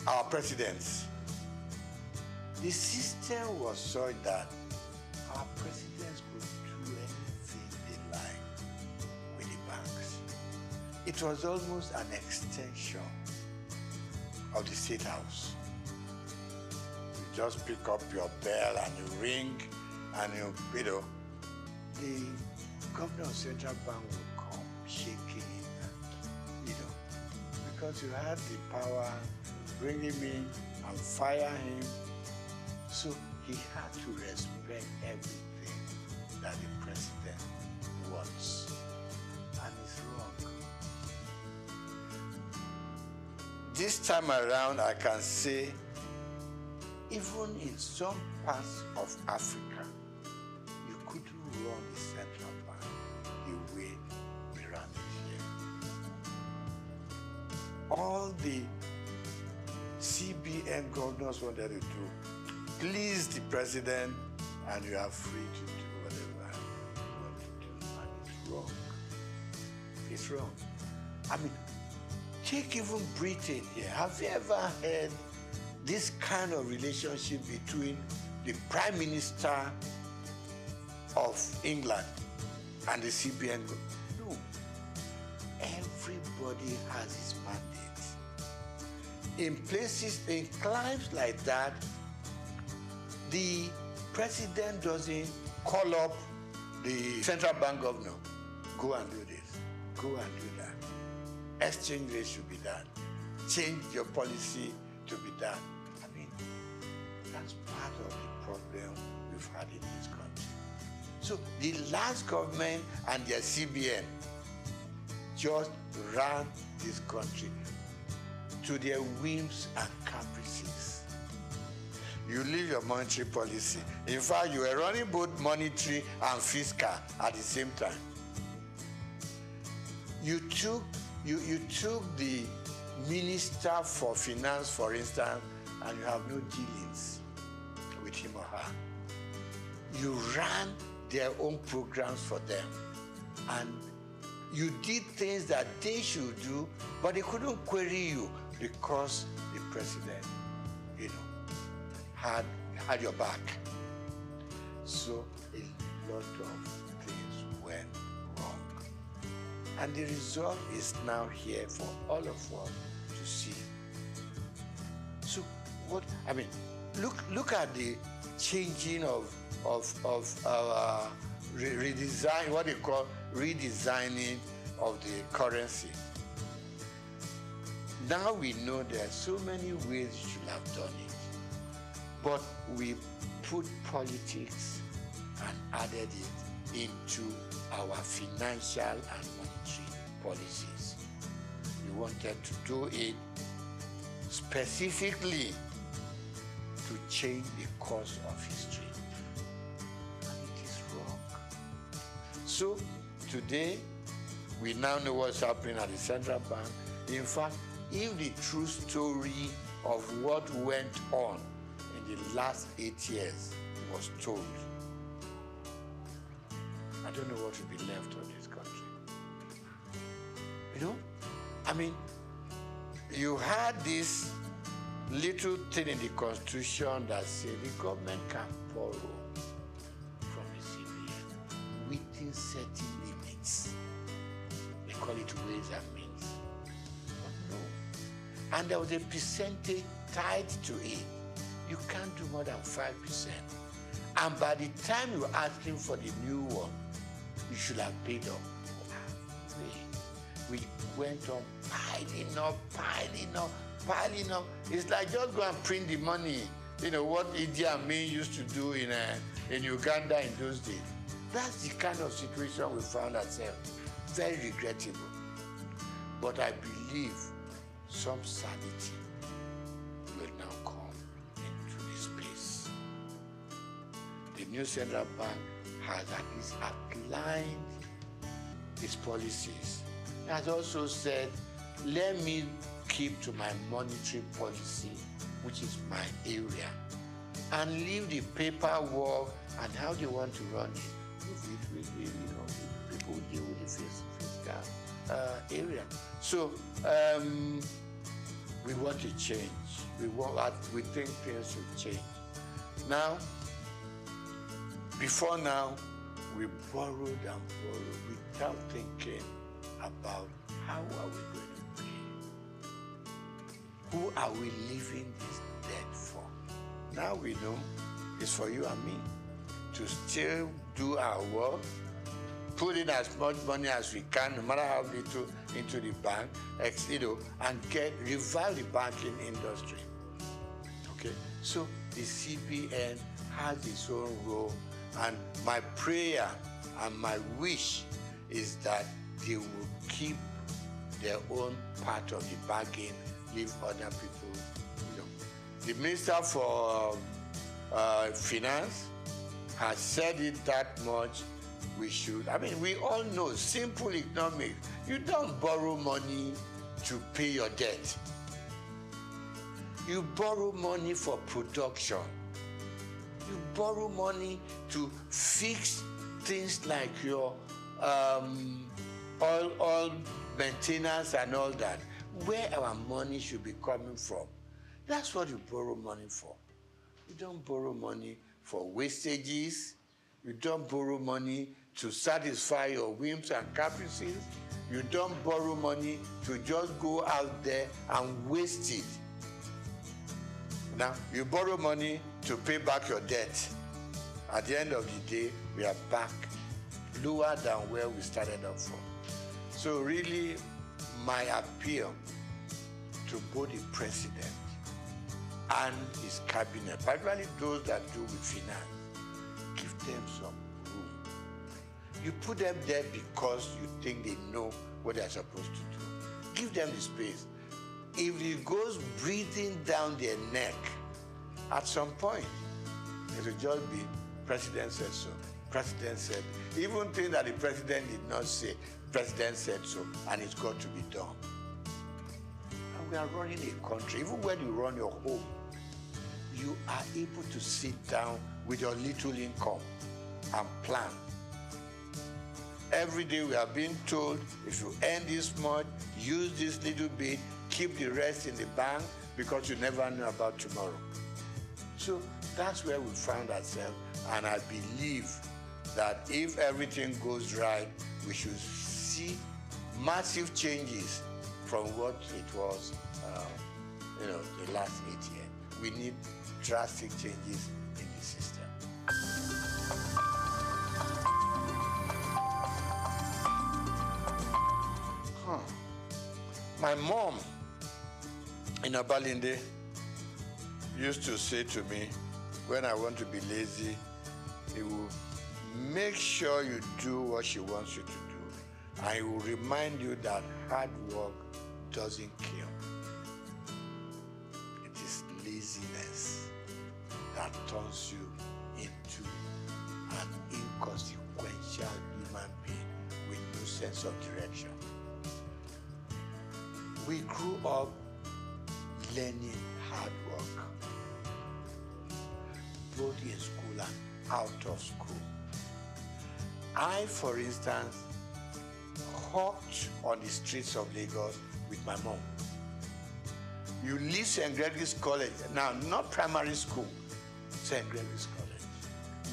our presidents. The system was such that our presidents could do anything they like with the banks. It was almost an extension of the State House. You just pick up your bell and you ring, and the governor of Central Bank will come shaking, because you had the power to bring him in and fire him. So he had to respect everything that the president wants. And it's wrong. This time around, I can say, even in some parts of Africa, you couldn't run the central bank the way we run it here. all the CBN governors wanted to do, please the president, and you are free to do whatever you want to do. And it's wrong. It's wrong. I mean, take even Britain here. Have you ever heard this kind of relationship between the Prime Minister of England and the CBN? No. Everybody has his mandate. In places, in climes like that, the president doesn't call up the central bank governor. Go and do this. Go and do that. Exchange rate should be done. Change your policy to be done. I mean, that's part of the problem we've had in this country. So the last government and their CBN just ran this country to their whims and caprices. You leave your monetary policy. In fact, you were running both monetary and fiscal at the same time. You took the Minister for Finance, for instance, and you have no dealings with him or her. You ran their own programs for them. And you did things that they should do, but they couldn't query you because the president, had your back. So a lot of things went wrong. And the result is now here for all of us to see. So look at the changing of redesign, what they call redesigning of the currency. Now we know there are so many ways you should have done it. But we put politics and added it into our financial and monetary policies. We wanted to do it specifically to change the course of history. And it is wrong. So today, we now know what's happening at the central bank. In fact, if the true story of what went on in the last 8 years was told, I don't know what will be left of this country. I mean, you had this little thing in the Constitution that said the government can borrow from the CBN within certain limits. They call it ways and means. But no. And there was a percentage tied to it. You can't do more than 5%. And by the time you're asking for the new one, you should have paid up. We went on piling up. It's like just go and print the money. What Idi Amin used to do in Uganda in those days. That's the kind of situation we found ourselves. Very regrettable. But I believe some sanity will now come into this space. The new central bank has at least outlined its policies. It has also said, let me keep to my monetary policy, which is my area, and leave the paperwork and how they want to run it. People deal with the fiscal area. So we want to change. We think things should change. Now, before now, we borrowed and borrowed without thinking about how are we going to pay? Who are we leaving this debt for? Now we know it's for you and me to still do our work, put in as much money as we can, no matter how little, into the bank, and revive the banking industry. Okay? So the CBN has its own role, and my prayer and my wish is that they will keep their own part of the bargain, leave other people. The Minister for Finance has said it that much. We should. We all know simple economics. You don't borrow money to pay your debt. You borrow money for production. You borrow money to fix things like your oil maintenance and all that. Where our money should be coming from. That's what you borrow money for. You don't borrow money for wastages. You don't borrow money to satisfy your whims and caprices. You don't borrow money to just go out there and waste it. Now, you borrow money to pay back your debt. At the end of the day, we are back lower than where we started off from. So really, my appeal to both the president and his cabinet, particularly those that do with finance, give them some room. You put them there because you think they know what they're supposed to do. Give them the space. If it goes breathing down their neck, at some point, it will just be, president said so, president said, even things that the president did not say, president said so, and it's got to be done. And we are running a country, even when you run your home, you are able to sit down with your little income and plan. Every day we are being told, if you earn this much, use this little bit, keep the rest in the bank, because you never know about tomorrow. So that's where we found ourselves, and I believe that if everything goes right, we should see massive changes from what it was, the last 8 years. We need drastic changes in the system. My mom in Abalinde used to say to me, when I want to be lazy, he will make sure you do what she wants you to do. And he will remind you that hard work doesn't kill. It is laziness that turns you into an inconsequential human being with no sense of direction. We grew up learning hard work, both in school and out of school. I, for instance, hawked on the streets of Lagos with my mom. You leave St. Gregory's College, now not primary school, St. Gregory's College.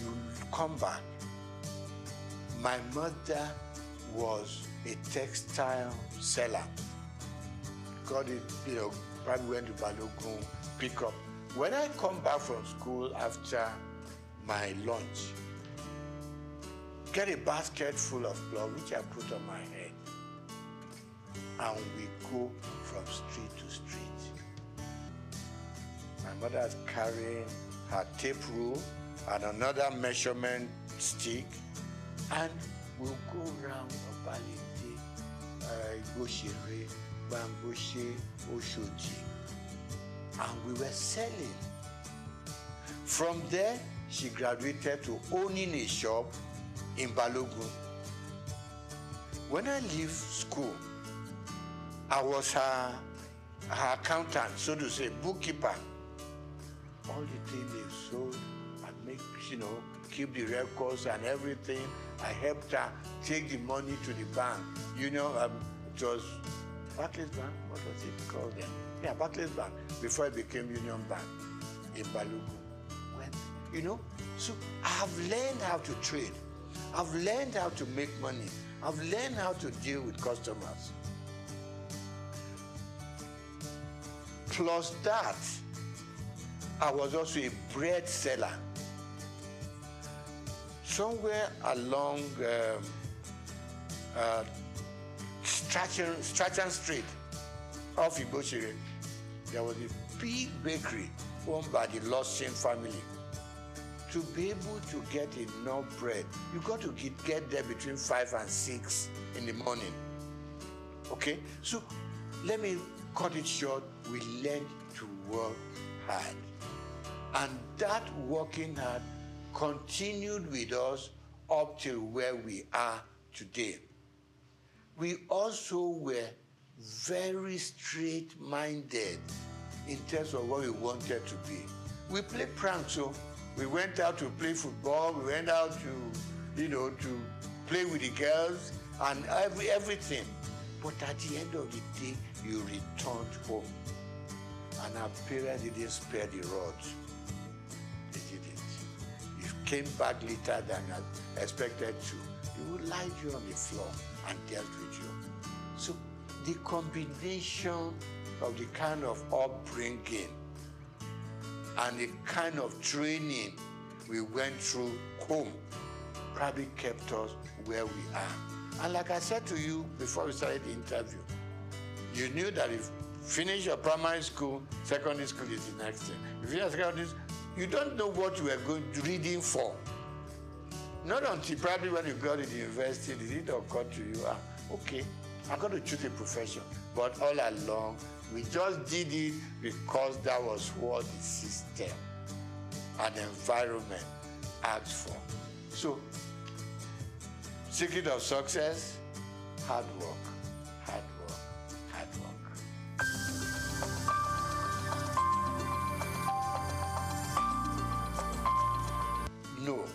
You come back. My mother was a textile seller. Got it, probably went to Balogun, pick up. When I come back from school after my lunch, get a basket full of cloth, which I put on my head, and we go from street to street. My mother is carrying her tape rule and another measurement stick, and we'll go around Obalinde, Igoshere, Bamboshe, Oshoji, and we were selling. From there, she graduated to owning a shop in Balogun. When I leave school, I was her accountant, so to say, bookkeeper. All the things they sold, I make, keep the records and everything. I helped her take the money to the bank. It was Barclays Bank, what was it called then? Yeah, Barclays Bank, before it became Union Bank in Balogun. So I've learned how to trade. I've learned how to make money. I've learned how to deal with customers. Plus that, I was also a bread seller. Somewhere along Strachan Street, off Igoshere, there was a big bakery owned by the Lawson family. To be able to get enough bread, you got to get there between 5 and 6 in the morning. Okay? So let me cut it short. We learned to work hard. And that working hard continued with us up till where we are today. We also were very straight-minded in terms of what we wanted to be. We played pranks, so we went out to play football, we went out to, to play with the girls and everything. But at the end of the day, you returned home. And our parents didn't spare the rod. They didn't. You came back later than expected to. They would lie you on the floor and dealt with you. So the combination of the kind of upbringing and the kind of training we went through home probably kept us where we are. And like I said to you before we started the interview, you knew that if you finish your primary school, secondary school is the next thing. If you finish secondary school, you don't know what you were going to reading for. Not until probably when you got to the university did it occur to you, okay, I'm going to choose a profession. But all along, we just did it because that was what the system and environment asked for. So, secret of success, hard work, hard work, hard work. No.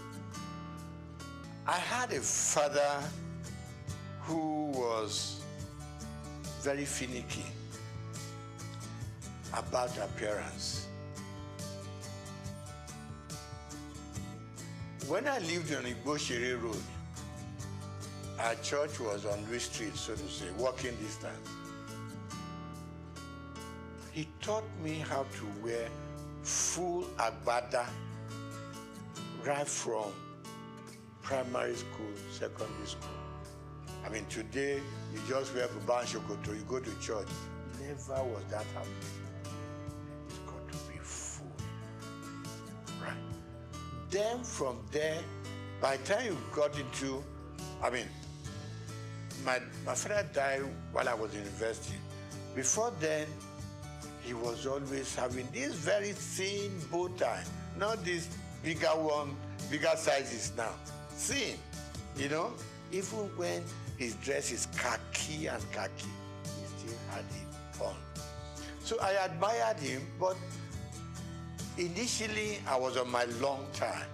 I had a father who was very finicky about appearance. When I lived on Igboshere Road, our church was on Louis Street, so to say, walking distance. He taught me how to wear full agbada right from primary school, secondary school. I mean, today, you just wear buba and shokoto, you go to church. Never was that happening. It's got to be full, right? Then from there, by the time you got into, my father died while I was in university. Before then, he was always having this very thin bow tie, not this bigger one, bigger sizes now. Thin, even when his dress is khaki and khaki, he still had it on. So I admired him, but initially I was on my long time,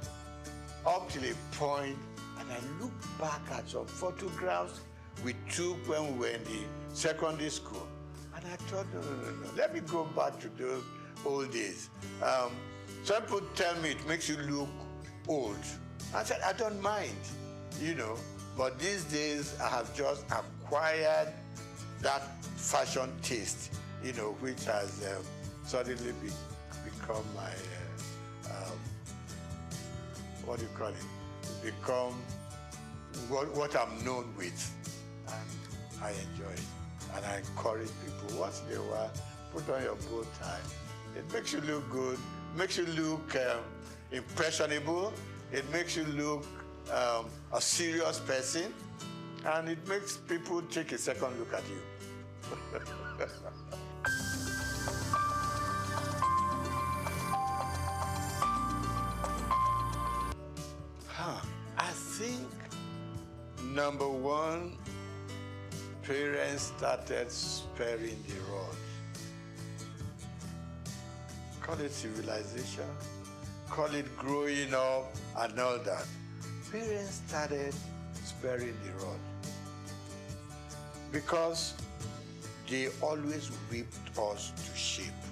up till a point, and I look back at some photographs we took when we were in the secondary school, and I thought, no, let me go back to those old days. Some people tell me it makes you look old. I said, I don't mind, but these days I have just acquired that fashion taste, which has suddenly become my, what do you call it? Become what I'm known with. And I enjoy it. And I encourage people, once in a while, put on your bow tie. It makes you look good, makes you look impressionable, it makes you look a serious person, and it makes people take a second look at you. I think, number one, parents started sparing the rod. Call it civilization, call it growing up and all that. Parents started sparing the rod because they always whipped us to shape.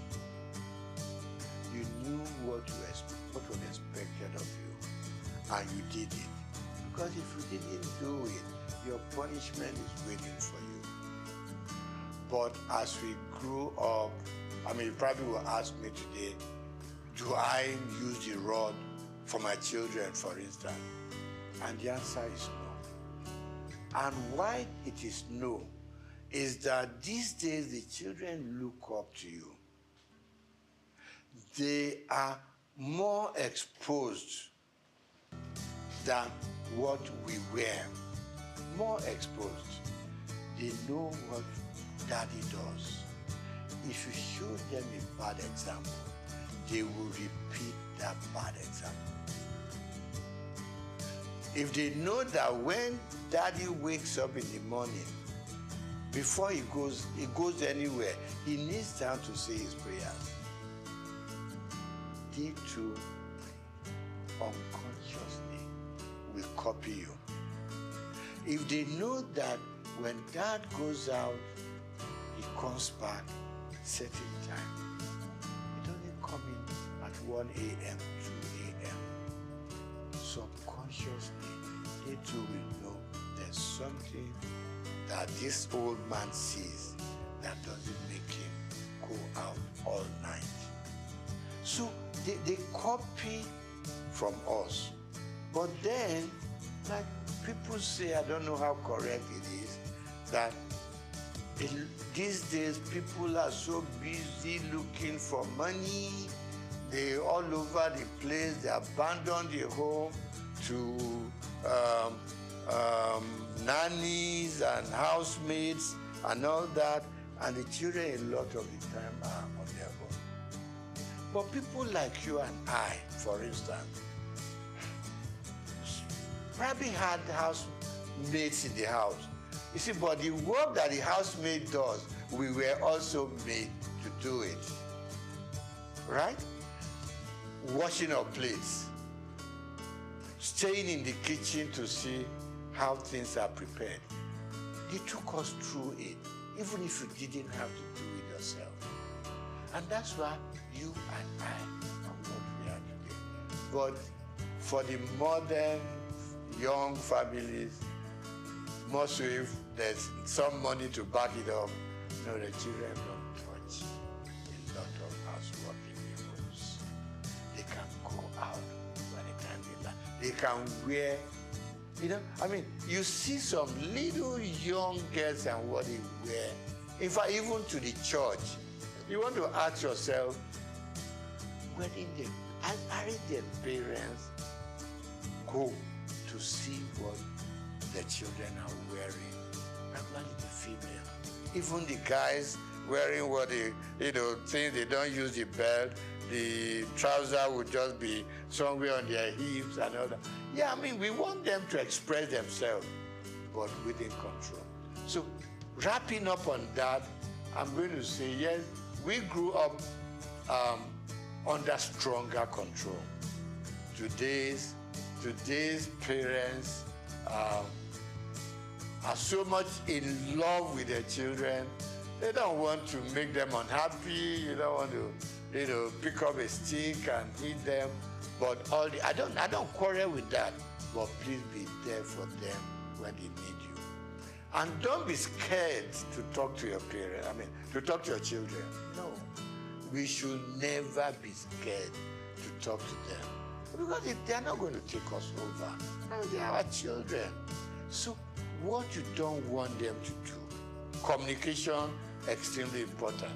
You knew what was expected of you, and you did it. Because if you didn't do it, your punishment is waiting for you. But as we grew up, you probably will ask me today, do I use the rod for my children, for instance? And the answer is no. And why it is no is that these days the children look up to you. They are more exposed than what we were. More exposed. They know what daddy does. If you show them a bad example, they will repeat that bad example. If they know that when daddy wakes up in the morning, before he goes anywhere, he needs time to say his prayers. They too unconsciously will copy you. If they know that when dad goes out, he comes back certain time. It only come in at 1 a.m., 2 a.m. Subconsciously, they too will know there's something that this old man sees that doesn't make him go out all night. So they copy from us. But then, like people say, I don't know how correct it is, that these days people are so busy looking for money. They all over the place. They abandon the home to nannies and housemates and all that, and the children a lot of the time are on their own. But people like you and I, for instance, probably had housemates in the house. You see, but the work that the housemaid does, we were also made to do it. Right? Washing our plates, staying in the kitchen to see how things are prepared. They took us through it, even if you didn't have to do it yourself. And that's why you and I are what we are today. But for the modern young families, most so if there's some money to back it up, no, the children don't touch a lot of housework in the homes. They can go out by the time they like. They can wear, I mean, you see some little young girls and what they wear. In fact, even to the church, you want to ask yourself, aren't their parents go to see what the children are wearing? Particularly the female. Even the guys wearing what they, think they don't use the belt, the trouser would just be somewhere on their hips and all that. Yeah, I mean, we want them to express themselves, but within control. So, wrapping up on that, I'm going to say, yes, we grew up under stronger control. Today's parents are so much in love with their children. They don't want to make them unhappy. You don't want to, pick up a stick and hit them. But I don't quarrel with that. But please be there for them when they need you. And don't be scared to talk to your parents. To talk to your children. No. We should never be scared to talk to them. Because they're not going to take us over. They are our children. So what you don't want them to do, communication, extremely important.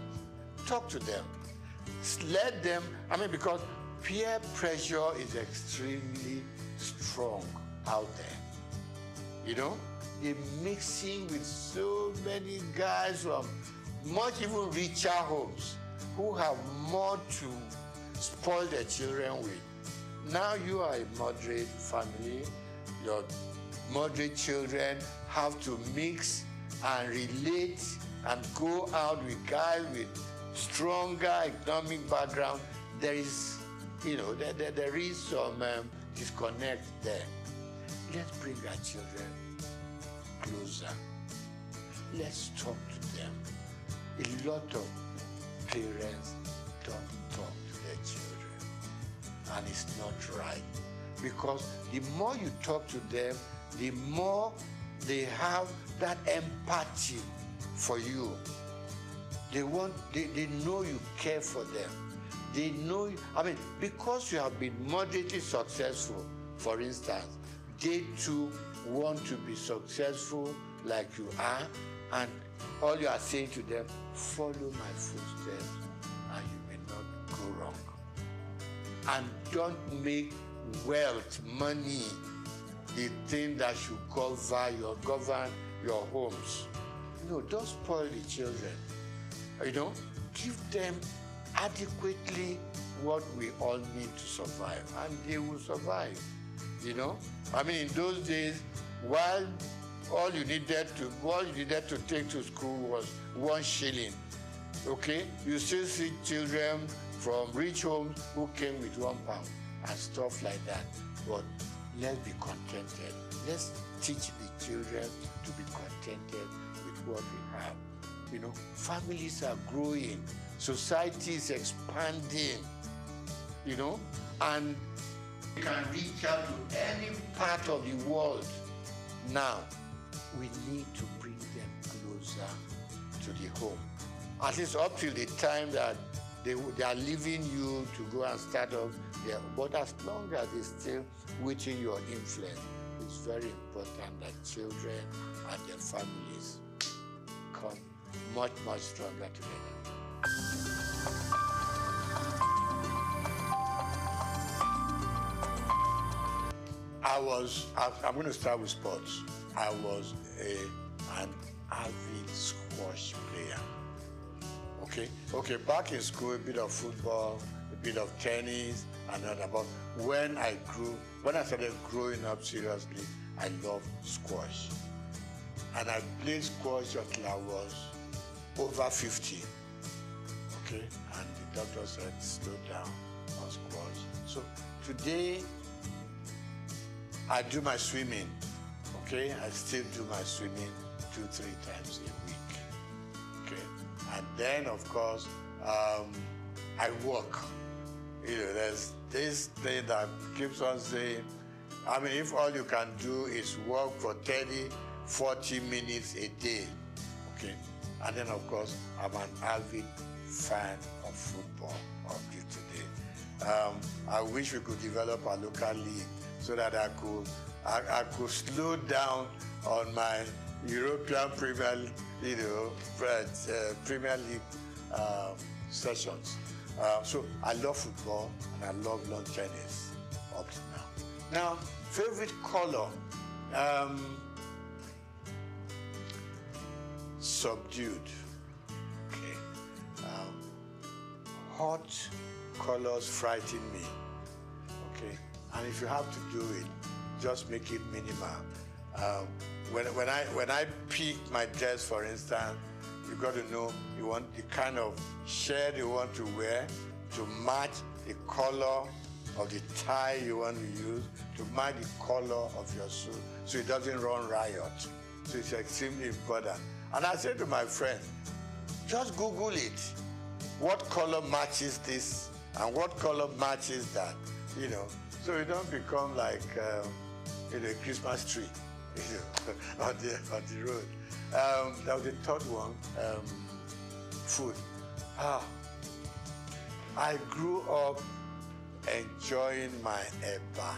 Talk to them. Let them, because peer pressure is extremely strong out there. They're mixing with so many guys from much even richer homes who have more to spoil their children with. Now you are a moderate family, your moderate children have to mix and relate and go out with guys with stronger economic background. There is, there is some disconnect there. Let's bring our children closer. Let's talk to them. A lot of parents don't talk to their children, and it's not right, because the more you talk to them, the more they have that empathy for you. They know you care for them. They know you, because you have been moderately successful, for instance, they too want to be successful like you are, and all you are saying to them, follow my footsteps and you may not go wrong. And don't make wealth, money, the thing that should govern your homes. Don't spoil the children. Give them adequately what we all need to survive, and they will survive. In those days, while all you needed to take to school was 1 shilling, okay? You still see children from rich homes who came with £1 and stuff like that. But let's be contented. Let's teach the children to be contented with what we have. You know, families are growing, society is expanding, you know, and we can reach out to any part of the world. Now, we need to bring them closer to the home. At least up till the time that they are leaving you to go and start up there. But as long as they're still within your influence, it's very important that children and their families come much, much stronger together. I'm going to start with sports. I was an avid squash player. Okay, back in school, a bit of football, a bit of tennis, and all that. But when I started growing up seriously, I loved squash. And I played squash until I was over 50. Okay, and the doctor said, slow down on squash. So today, I do my swimming. Okay, I still do my swimming 2-3 times a week. Okay, and then of course I walk. You know, there's this thing that keeps on saying, I mean, if all you can do is walk for 30-40 minutes a day, okay, and then of course I'm an avid fan of football up till today. I wish we could develop a local league so that I could slow down on my European Premier, Premier League sessions. So I love football and I love lawn tennis up to now. Now, favorite color, subdued. Okay, hot colors frighten me. Okay. And if you have to do it, just make it minimal. When I pick my dress, for instance, you got to know you want the kind of shirt you want to wear to match the color of the tie you want to use, to match the color of your suit, so it doesn't run riot. So it's extremely important. And I said to my friend, just Google it. What color matches this and what color matches that, you know? So you don't become like a Christmas tree, you know, on the road. That was the third one, food. I grew up enjoying my eba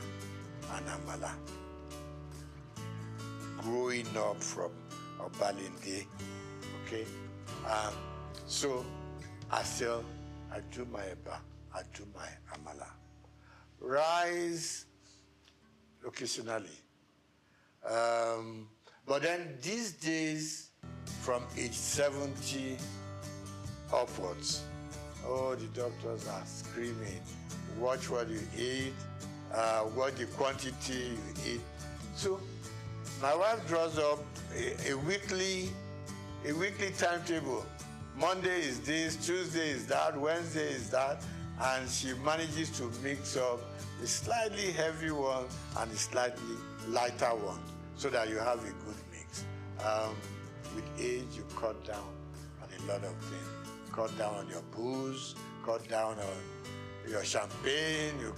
and amala. Growing up from Obalinde, okay? So I do my eba, I do my amala. Rice occasionally. But then these days, from age 70 upwards, the doctors are screaming, watch what you eat, what the quantity you eat. So my wife draws up a weekly timetable. Monday is this, Tuesday is that, Wednesday is that, and she manages to mix up a slightly heavy one and a slightly lighter one so that you have a good mix. With age, you cut down on a lot of things. Cut down on your booze, cut down on your champagne, you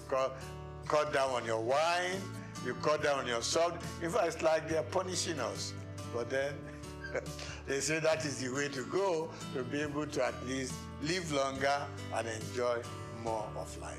cut down on your wine, you cut down on your salt. In fact, it's like they're punishing us. But then they say that is the way to go to be able to at least live longer and enjoy more of life.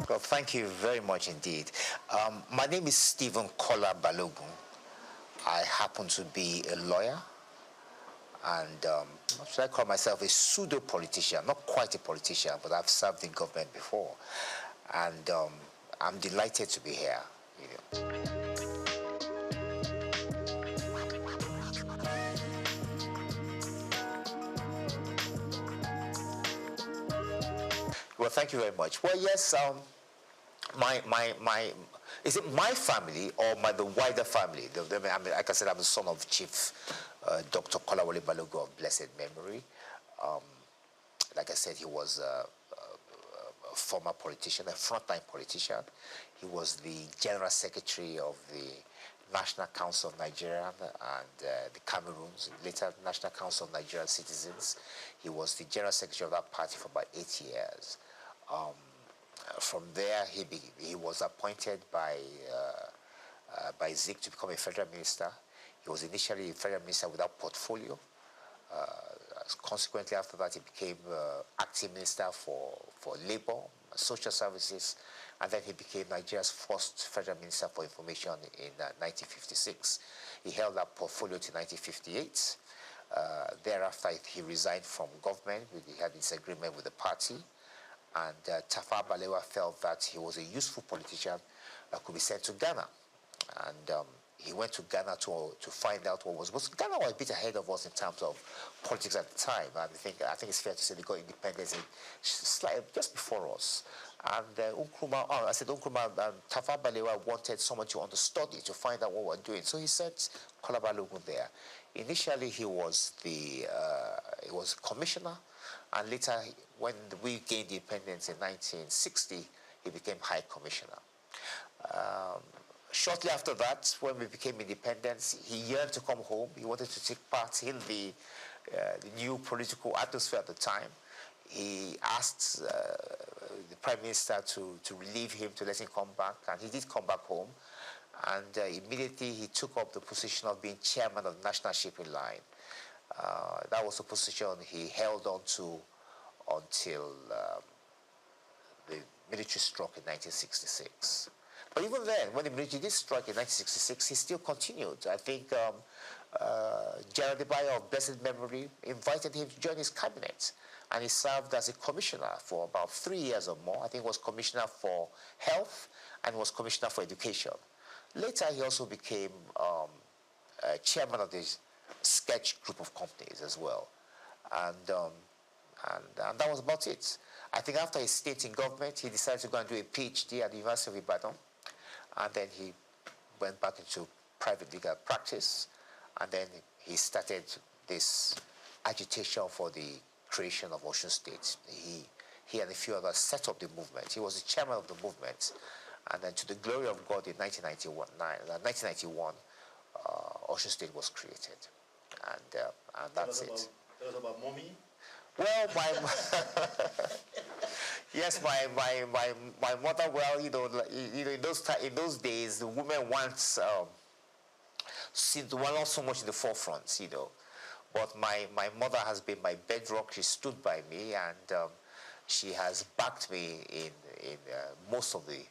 Well, thank you very much indeed. My name is Stephen Kola Balogun. I happen to be a lawyer, and what should I call myself? A pseudo-politician, not quite a politician, but I've served in government before. And I'm delighted to be here. You know. Well, thank you very much. Well, yes, is it my family or the wider family? I mean, like I said, I'm the son of Chief Dr. Kolawole Balogun of blessed memory. Like I said, he was a former politician, a frontline politician. He was the General Secretary of the National Council of Nigeria and the Cameroons, later National Council of Nigerian Citizens. He was the General Secretary of that party for about 8 years. From there, he was appointed by SOUQ to become a federal minister. He was initially a federal minister without portfolio. Consequently, after that, he became acting minister for labor, social services, and then he became Nigeria's first federal minister for information in 1956. He held that portfolio to 1958. Thereafter, he resigned from government. He had disagreement with the party. And Tafawa Balewa felt that he was a useful politician that could be sent to Ghana. And he went to Ghana to find out what was. Ghana was a bit ahead of us in terms of politics at the time. I think it's fair to say they got independence just before us. And Tafawa Balewa wanted someone to understudy, to find out what we're doing. So he sent Kola Balogun there. Initially, he was commissioner. And later, when we gained independence in 1960, he became High Commissioner. Shortly after that, when we became independent, he yearned to come home. He wanted to take part in the new political atmosphere at the time. He asked the Prime Minister to relieve him, to let him come back, and he did come back home. And immediately, he took up the position of being chairman of the National Shipping Line. That was a position he held on to until the military struck in 1966. But even then, when the military did strike in 1966, he still continued. I think General Debayo of blessed memory invited him to join his cabinet, and he served as a commissioner for about 3 years or more. I think he was commissioner for health and was commissioner for education. Later, he also became chairman of the sketch group of companies as well. And that was about it. I think after his stint in government, he decided to go and do a PhD at the University of Ibadan. And then he went back into private legal practice. And then he started this agitation for the creation of Osun State. He and a few others set up the movement. He was the chairman of the movement. And then to the glory of God, in 1991, Osun State was created. And that's it. That was about mommy? Well, yes, my mother. Well, in those days, the women once were not so much in the forefront, But my mother has been my bedrock. She stood by me, and she has backed me in most of the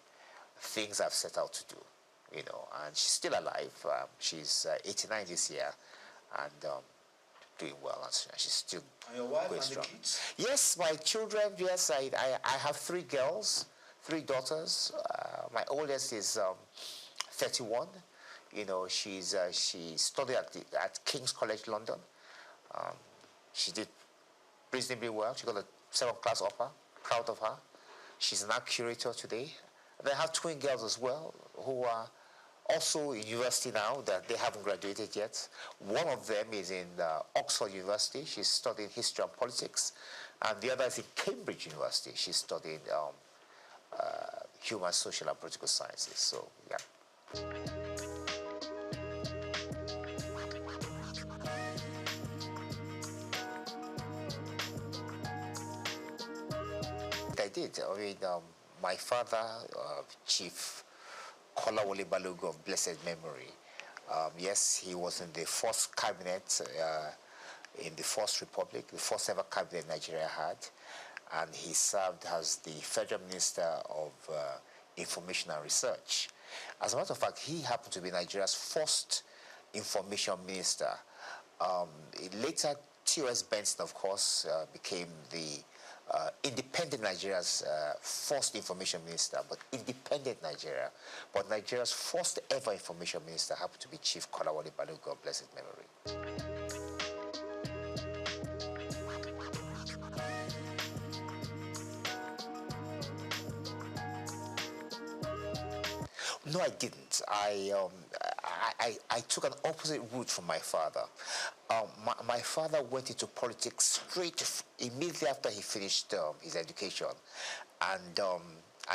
things I've set out to do, And she's still alive. She's 89 this year, and doing well, and she's still and your wife going and strong. The kids? Yes, my children. Yes, I have 3 girls, 3 daughters. My oldest is 31. She studied at King's College London. She did reasonably well. She got a 7th class upper. Proud of her. She's an art curator today. They have twin girls as well who are also in university now, that they haven't graduated yet. One of them is in Oxford University. She's studying history and politics. And the other is in Cambridge University. She's studying human, social, and political sciences. So, yeah. I did. I mean, my father, Chief Kolawole Balogun of blessed memory. Yes, he was in the first cabinet in the First Republic, the first ever cabinet Nigeria had. and he served as the Federal Minister of Information and Research. As a matter of fact, he happened to be Nigeria's first information minister. Later, T.O.S. Benson, of course, became the independent Nigeria's first information minister, but independent Nigeria. But Nigeria's first ever information minister happened to be Chief Kolawole Balogun, God bless his memory. No, I didn't. I took an opposite route from my father. My father went into politics immediately after he finished his education, and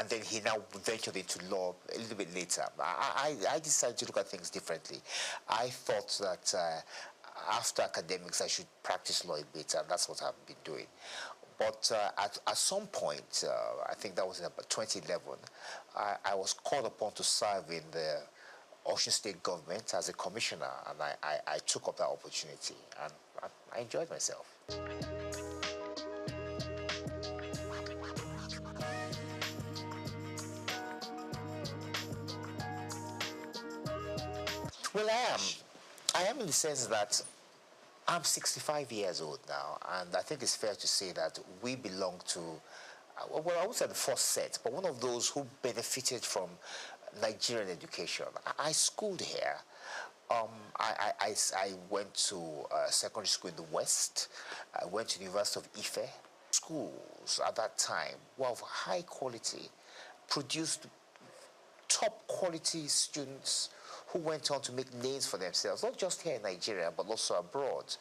then he now ventured into law a little bit later. I decided to look at things differently. I thought that after academics I should practice law a bit, and that's what I've been doing. But at some point, I think that was in about 2011, I was called upon to serve in the Osun State government as a commissioner, and I took up that opportunity, and I enjoyed myself. Well, I am in the sense that I'm 65 years old now, and I think it's fair to say that we belong to, well, I would say the first set, but one of those who benefited from Nigerian education. I schooled here. I went to secondary school in the West. I went to the University of Ife. Schools at that time were of high quality, produced top quality students who went on to make names for themselves, not just here in Nigeria, but also abroad.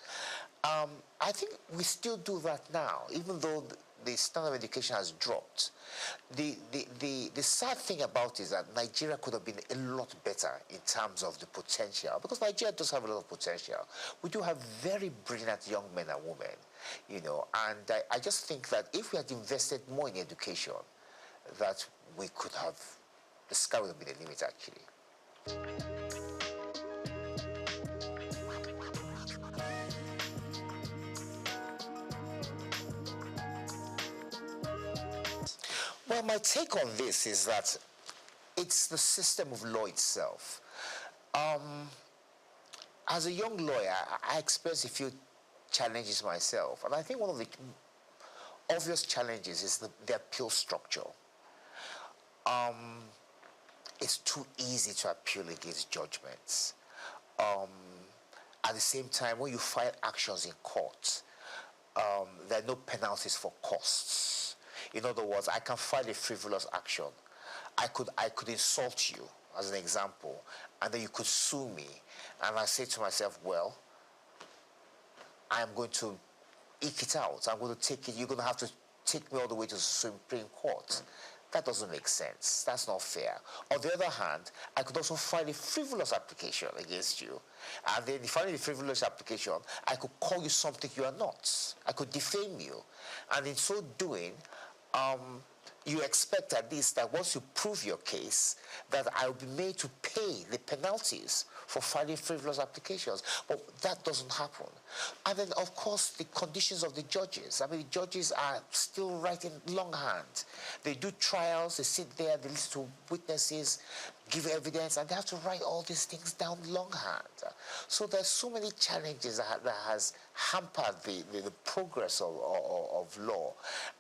I think we still do that now, even though the standard of education has dropped. The sad thing about it is that Nigeria could have been a lot better in terms of the potential, because Nigeria does have a lot of potential. We do have very brilliant young men and women, you know, and I just think that if we had invested more in education, that we could have, the sky would have been the limit, actually. Well, my take on this is that it's the system of law itself. As a young lawyer, I experienced a few challenges myself, and I think one of the obvious challenges is the appeal structure. It's too easy to appeal against judgments. At the same time, when you file actions in court, there are no penalties for costs. In other words, I can file a frivolous action. I could insult you, as an example, and then you could sue me. And I say to myself, well, I'm going to eke it out. I'm going to take it. You're going to have to take me all the way to the Supreme Court. That doesn't make sense. That's not fair. On the other hand, I could also file a frivolous application against you. And then filing a frivolous application, I could call you something you are not. I could defame you. And in so doing, you expect at least that once you prove your case, that I will be made to pay the penalties for filing frivolous applications. But that doesn't happen. And then, of course, the conditions of the judges. I mean, the judges are still writing longhand. They do trials, they sit there, they listen to witnesses, give evidence, and they have to write all these things down longhand. So there's so many challenges that has hampered the progress of law.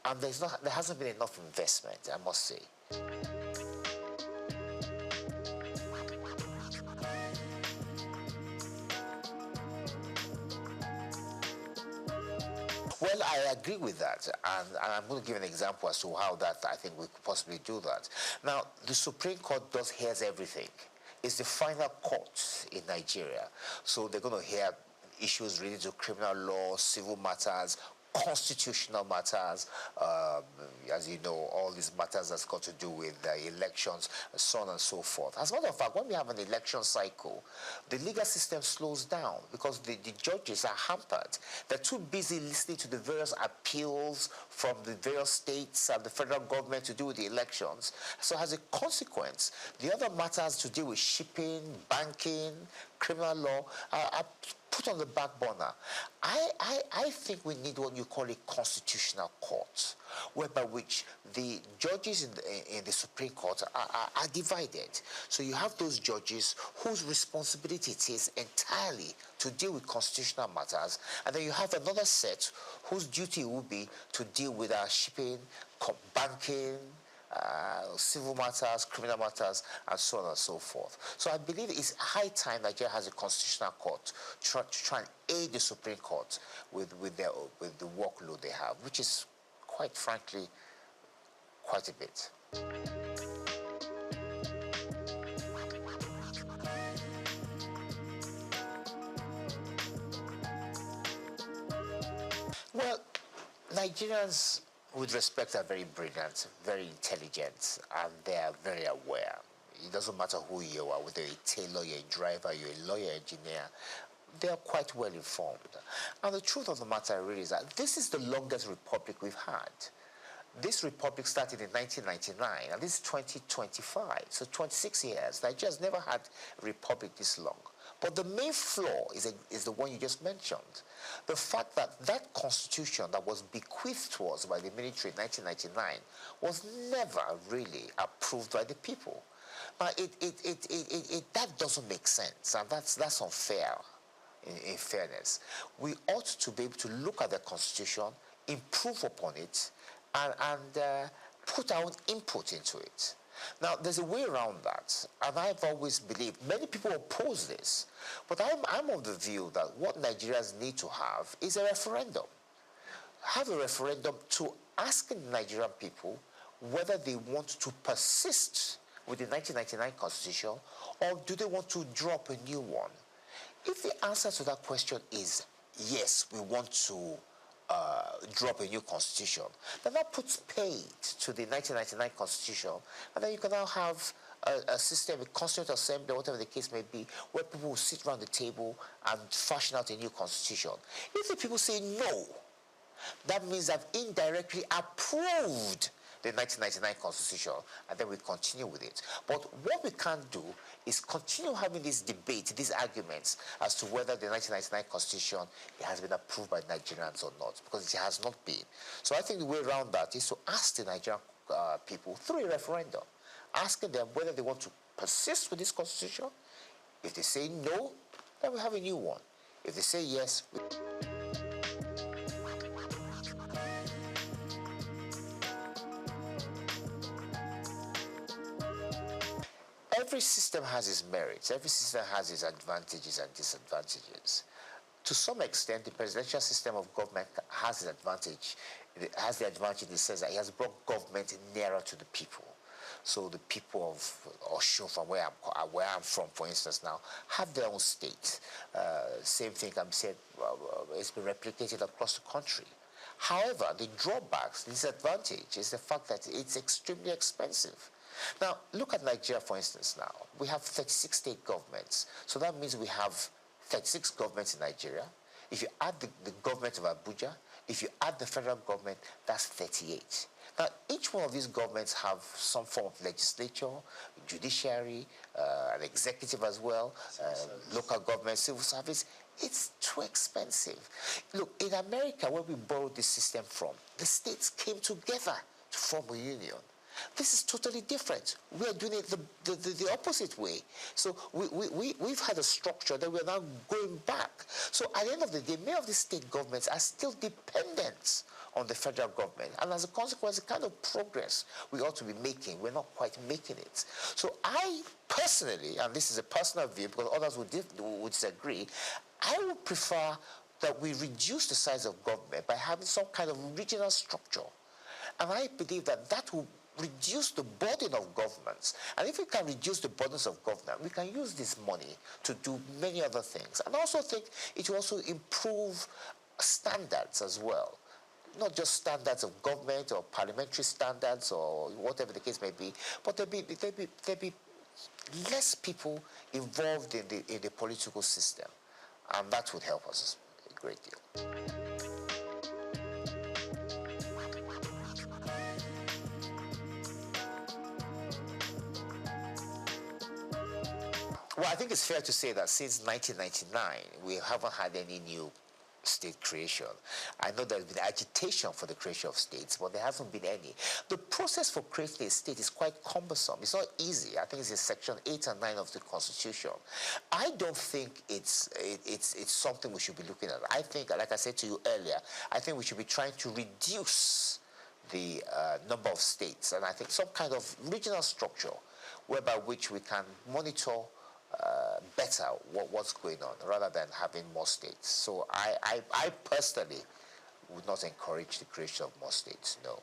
And there hasn't been enough investment, I must say. Well, I agree with that, and I'm going to give an example as to how that I think we could possibly do that. Now, the Supreme Court hears everything. It's the final court in Nigeria, so they're going to hear issues related to criminal law, civil matters, constitutional matters, as you know, all these matters that's got to do with elections, so on and so forth. As a matter of fact, when we have an election cycle, the legal system slows down because the judges are hampered. They're too busy listening to the various appeals from the various states and the federal government to do with the elections. So as a consequence, the other matters to deal with shipping, banking, criminal law are put on the back burner. I think we need what you call a constitutional court, whereby which the judges in the Supreme Court are divided. So you have those judges whose responsibility it is entirely to deal with constitutional matters, and then you have another set whose duty will be to deal with our shipping, banking, civil matters, criminal matters, and so on and so forth. So I believe it's high time Nigeria has a constitutional court to try and aid the Supreme Court with the workload they have, which is, quite frankly, quite a bit. Well, Nigerians, with respect, are very brilliant, very intelligent, and they are very aware. It doesn't matter who you are, whether you're a tailor, you're a driver, you're a lawyer, engineer, they are quite well informed. And the truth of the matter really is that this is the longest republic we've had. This republic started in 1999, and this is 2025, so 26 years. Nigeria's never had a republic this long. But the main flaw is the one you just mentioned. The fact that that constitution that was bequeathed to us by the military in 1999 was never really approved by the people. Now, that doesn't make sense, and that's unfair, in fairness. We ought to be able to look at the constitution, improve upon it, and put our own input into it. Now, there's a way around that, and I've always believed, many people oppose this, but I'm of the view that what Nigerians need to have is a referendum. Have a referendum to ask the Nigerian people whether they want to persist with the 1999 constitution, or do they want to drop a new one? If the answer to that question is yes, we want to drop a new constitution, then that puts paid to the 1999 constitution, and then you can now have a system, a constituent assembly, whatever the case may be, where people will sit around the table and fashion out a new constitution. If the people say no, that means they've indirectly approved the 1999 constitution, and then we continue with it. But what we can't do is continue having this debate, these arguments as to whether the 1999 constitution has been approved by Nigerians or not, because it has not been. So I think the way around that is to ask the Nigerian people through a referendum, asking them whether they want to persist with this constitution. If they say no, then we have a new one. If they say yes, every system has its merits. Every system has its advantages and disadvantages. To some extent, the presidential system of government has its advantage. It has the advantage in the sense that it has brought government nearer to the people. So the people of Osun, from where I'm from, for instance, now, have their own state. Same thing I'm saying, it's been replicated across the country. However, the drawbacks, the disadvantage is the fact that it's extremely expensive. Now, look at Nigeria, for instance, now. We have 36 state governments. So that means we have 36 governments in Nigeria. If you add the government of Abuja, if you add the federal government, that's 38. Now, each one of these governments have some form of legislature, judiciary, an executive as well, local government, civil service. It's too expensive. Look, in America, where we borrowed this system from, the states came together to form a union. This is totally different. We are doing it the opposite way. So we've had a structure that we're now going back. So at the end of the day, many of the state governments are still dependent on the federal government. And as a consequence, the kind of progress we ought to be making, we're not quite making it. So I personally, and this is a personal view because others would disagree, I would prefer that we reduce the size of government by having some kind of regional structure. And I believe that will reduce the burden of governments. And if we can reduce the burdens of government, we can use this money to do many other things. And I also think it will also improve standards as well. Not just standards of government or parliamentary standards or whatever the case may be, but there'll be less people involved in the political system. And that would help us a great deal. Well, I think it's fair to say that since 1999, we haven't had any new state creation. I know there's been agitation for the creation of states, but there hasn't been any. The process for creating a state is quite cumbersome. It's not easy. I think it's in Section 8 and 9 of the Constitution. I don't think it's something we should be looking at. I think, like I said to you earlier, I think we should be trying to reduce the number of states, and I think some kind of regional structure whereby which we can monitor better what's going on rather than having more states. So I personally would not encourage the creation of more states, no.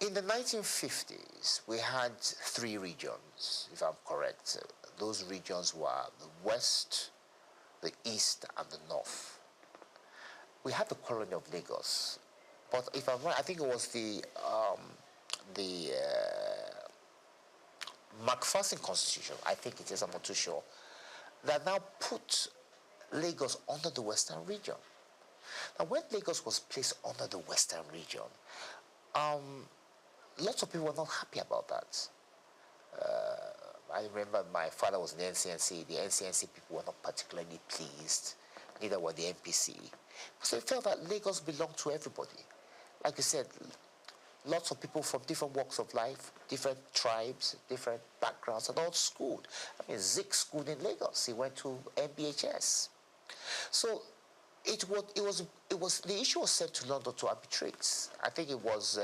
In the 1950s, we had 3 regions, if I'm correct. Those regions were the West, the East, and the North. We had the colony of Lagos, but if I'm right, I think it was the MacPherson Constitution, I think it is, I'm not too sure, that now put Lagos under the Western region. Now, when Lagos was placed under the Western region, lots of people were not happy about that. I remember my father was in the NCNC. The NCNC people were not particularly pleased, neither were the NPC. So they felt that Lagos belonged to everybody. Like you said, lots of people from different walks of life, different tribes, different backgrounds, and all schooled. I mean, SOUQ schooled in Lagos. He went to MBHS. So it was the issue was sent to London to arbitrate. I think it was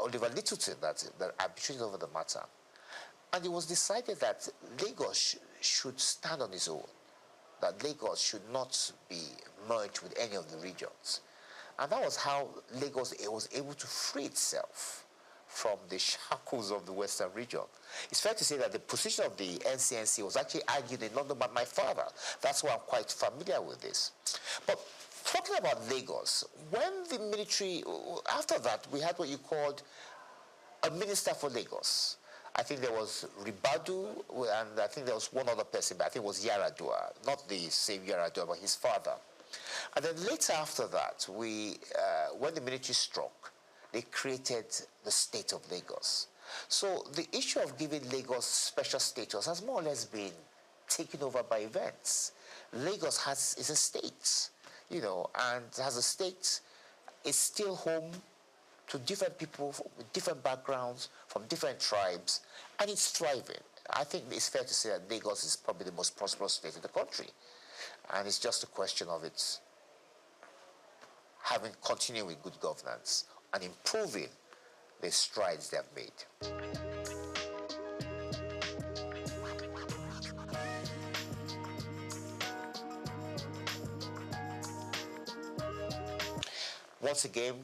Oliver Littleton that arbitrated over the matter. And it was decided that Lagos should stand on its own, that Lagos should not be merged with any of the regions. And that was how Lagos was able to free itself from the shackles of the Western region. It's fair to say that the position of the NCNC was actually argued in London by my father. That's why I'm quite familiar with this. But talking about Lagos, when the military, after that, we had what you called a minister for Lagos. I think there was Ribadu, and I think there was one other person, but I think it was Yaradua, not the same Yaradua, but his father. And then later after that, when the military struck, they created the state of Lagos. So the issue of giving Lagos special status has more or less been taken over by events. Lagos is a state, and as a state, it's still home to different people with different backgrounds, from different tribes, and it's thriving. I think it's fair to say that Lagos is probably the most prosperous state in the country. And it's just a question of its continuing with good governance and improving the strides they have made. Once again,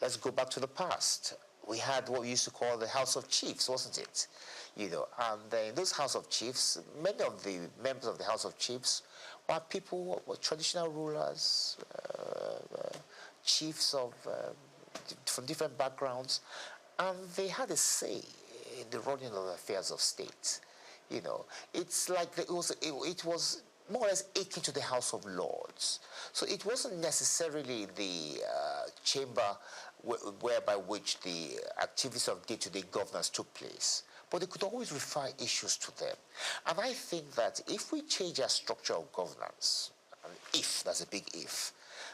let's go back to the past. We had what we used to call the House of Chiefs, wasn't it? And in those House of Chiefs, many of the members of the House of Chiefs were people, were traditional rulers, chiefs from different backgrounds, and they had a say in the running of the affairs of state. It's like it was more or less akin to the House of Lords. So it wasn't necessarily the chamber whereby which the activities of day-to-day governance took place, but they could always refer issues to them. And I think that if we change our structure of governance, and if, that's a big if,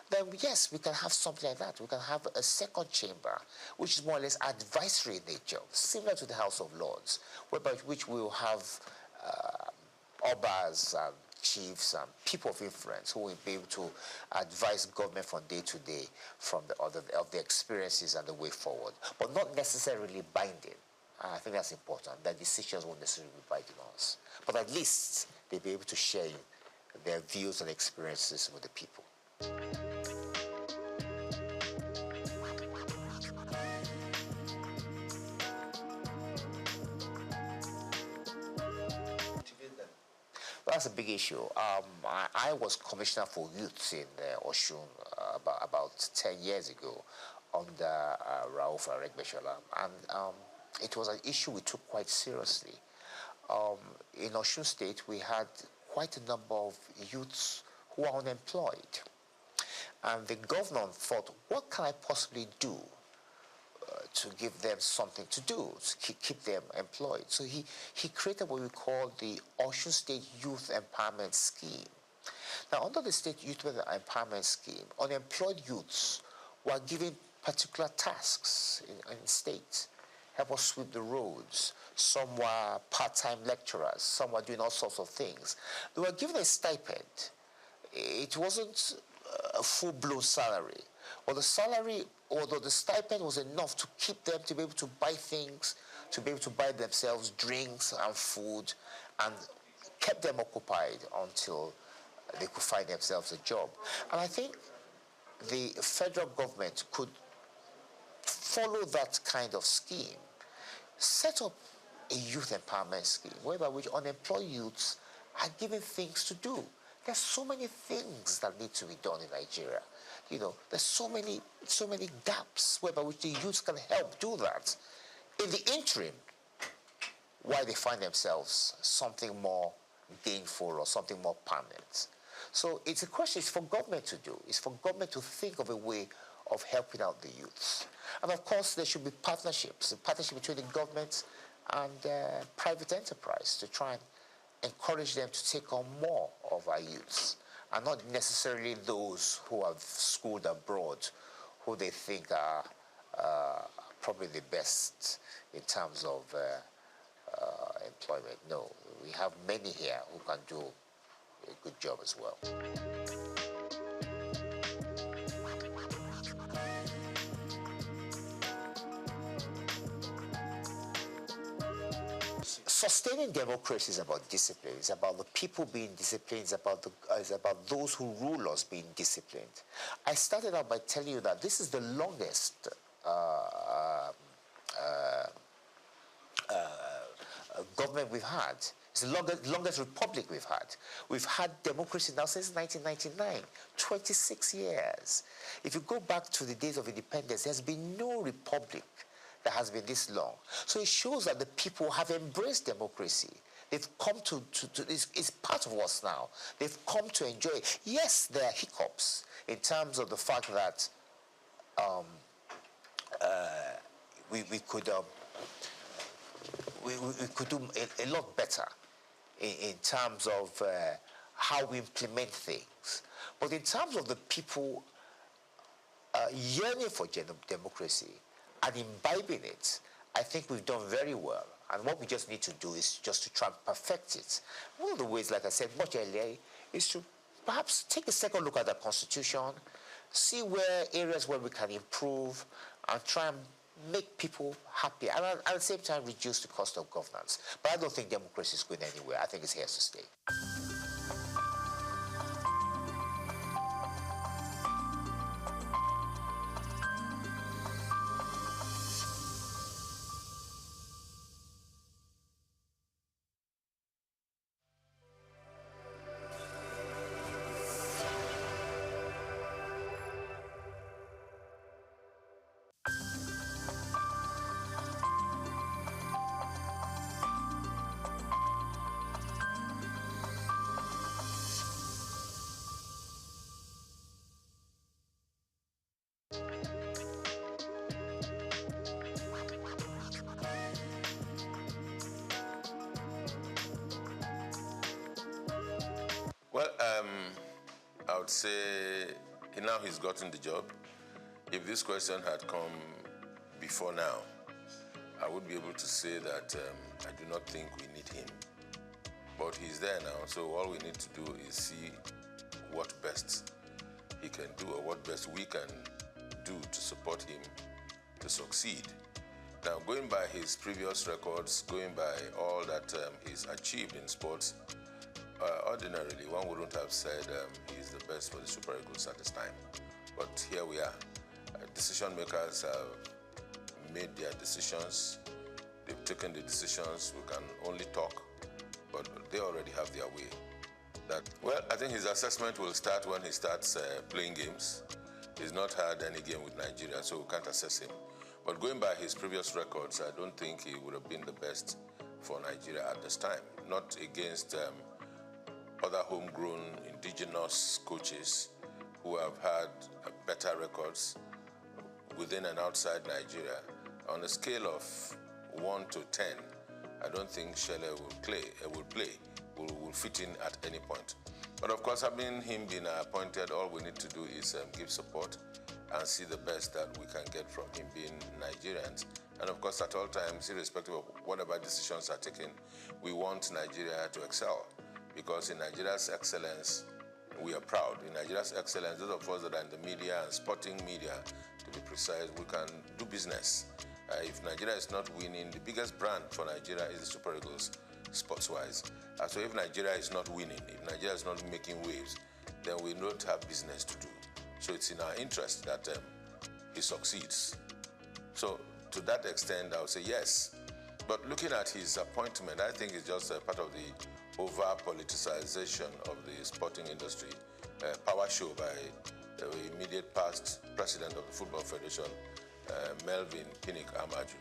then yes, we can have something like that. We can have a second chamber, which is more or less advisory in nature, similar to the House of Lords, whereby which we will have obas and chiefs and people of influence who will be able to advise government from day to day from the experiences and the way forward, but not necessarily binding. I think that's important. Their decisions won't necessarily be binding on us, but at least they'll be able to share their views and experiences with the people. That's a big issue. I was commissioner for youth in Osun about 10 years ago under Rauf Aregbesola, and it was an issue we took quite seriously. In Osun State, we had quite a number of youths who who are unemployed. And the governor thought, what can I possibly do to give them something to do, to keep them employed? So he created what we call the Osun State Youth Empowerment Scheme. Now, under the State Youth Empowerment Scheme, unemployed youths were given particular tasks in the state. Help us sweep the roads. Some were part-time lecturers. Some were doing all sorts of things. They were given a stipend. It wasn't a full-blown salary. Or the salary, although the stipend was enough to keep them to be able to buy things, to be able to buy themselves drinks and food, and kept them occupied until they could find themselves a job. And I think the federal government could follow that kind of scheme, set up a youth empowerment scheme whereby which unemployed youths are given things to do. There's so many things that need to be done in Nigeria. You know, there's so many gaps whereby which the youths can help do that. In the interim, while they find themselves something more gainful or something more permanent. So it's a question, it's for government to do. It's for government to think of a way of helping out the youths. And of course, there should be partnerships, a partnership between the government and private enterprise to try and encourage them to take on more of our youths, and not necessarily those who have schooled abroad, who they think are probably the best in terms of employment. No, we have many here who can do a good job as well. Sustaining democracy is about discipline. It's about the people being disciplined. It's about those who rule us being disciplined. I started out by telling you that this is the longest government we've had. It's the longest republic we've had. We've had democracy now since 1999, 26 years. If you go back to the days of independence, there's been no republic that has been this long. So it shows that the people have embraced democracy. They've come to it's part of us now. They've come to enjoy it. Yes, there are hiccups in terms of the fact that we could do a lot better in terms of how we implement things. But in terms of the people yearning for democracy and imbibing it, I think we've done very well. And what we just need to do is just to try and perfect it. One of the ways, like I said much earlier, is to perhaps take a second look at the Constitution, see where areas where we can improve, and try and make people happy, and at the same time reduce the cost of governance. But I don't think democracy is going anywhere. I think it's here to stay. Well, I would say now he's gotten the job. If this question had come before now, I would be able to say that I do not think we need him. But he's there now, so all we need to do is see what best he can do or what best we can do to support him to succeed. Now, going by his previous records, going by all that he's achieved in sports, ordinarily, one wouldn't have said he's the best for the Super Eagles at this time. But here we are. Decision makers have made their decisions. They've taken the decisions. We can only talk, but they already have their way. Well, I think his assessment will start when he starts playing games. He's not had any game with Nigeria, so we can't assess him. But going by his previous records, I don't think he would have been the best for Nigeria at this time. Not against other homegrown indigenous coaches who have had better records within and outside Nigeria. On a scale of 1 to 10, I don't think Shele will fit in at any point. But of course, having him been appointed, all we need to do is give support and see the best that we can get from him being Nigerians. And of course, at all times, irrespective of whatever decisions are taken, we want Nigeria to excel. Because in Nigeria's excellence, we are proud. In Nigeria's excellence, those of us that are in the media and sporting media, to be precise, we can do business. If Nigeria is not winning, the biggest brand for Nigeria is the Super Eagles, sports-wise. So if Nigeria is not winning, if Nigeria is not making waves, then we don't have business to do. So it's in our interest that he succeeds. So to that extent, I would say yes. But looking at his appointment, I think it's just a part of the over-politicization of the sporting industry, power show by the immediate past president of the Football Federation, Melvin Pinnick Amaju.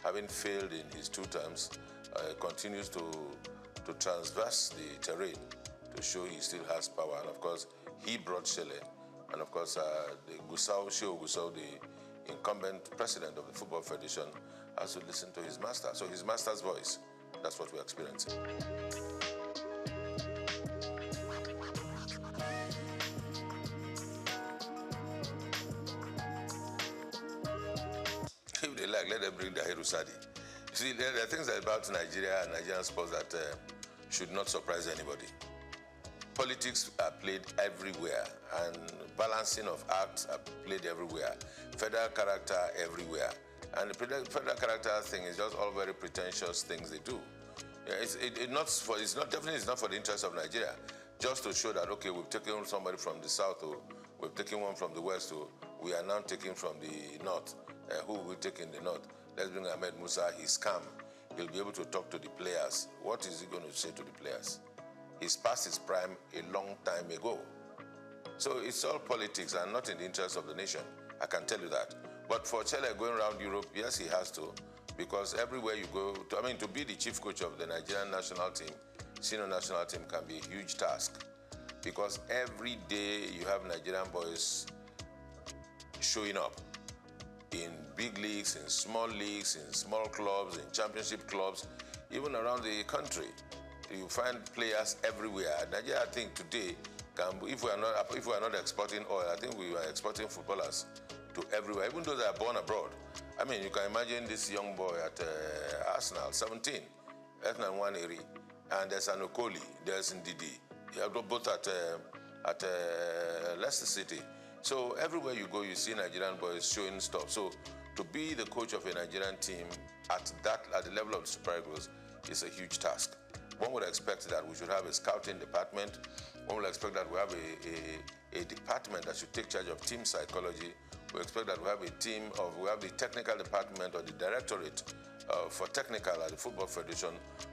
Having failed in his 2 terms, continues to transverse the terrain to show he still has power. And of course, he brought Shele. And of course, Shehu Gusau, the incumbent president of the Football Federation, has to listen to his master. So his master's voice, that's what we're experiencing. If they like, let them bring the Herusadi. You see, there are things about Nigeria and Nigerian sports that should not surprise anybody. Politics are played everywhere, and balancing of acts are played everywhere. Federal character everywhere. And the federal character thing is just all very pretentious things they do. Yeah, it's definitely not for the interest of Nigeria. Just to show that, okay, we've taken somebody from the south, or we've taken one from the west, or we are now taking from the north. Who will we take in the north? Let's bring Ahmed Musa. He's calm. He'll be able to talk to the players. What is he going to say to the players? He's past his prime a long time ago. So it's all politics and not in the interest of the nation. I can tell you that. But for Chele going around Europe, yes, he has to. Because everywhere you go, to be the chief coach of the Nigerian national team, senior national team, can be a huge task. Because every day you have Nigerian boys showing up in big leagues, in small clubs, in championship clubs, even around the country. You find players everywhere. Nigeria, I think today, if we are not exporting oil, I think we are exporting footballers to everywhere, even those that are born abroad. I mean, you can imagine this young boy at Arsenal, 17, Ethnan Nwaneri, and there's an Okoli, there's Ndidi. You have both at Leicester City. So everywhere you go, you see Nigerian boys showing stuff. So to be the coach of a Nigerian team at the level of Super Eagles is a huge task. One would expect that we should have a scouting department. One would expect that we have a department that should take charge of team psychology. We expect that we have the technical department or the directorate for technical at the Football Federation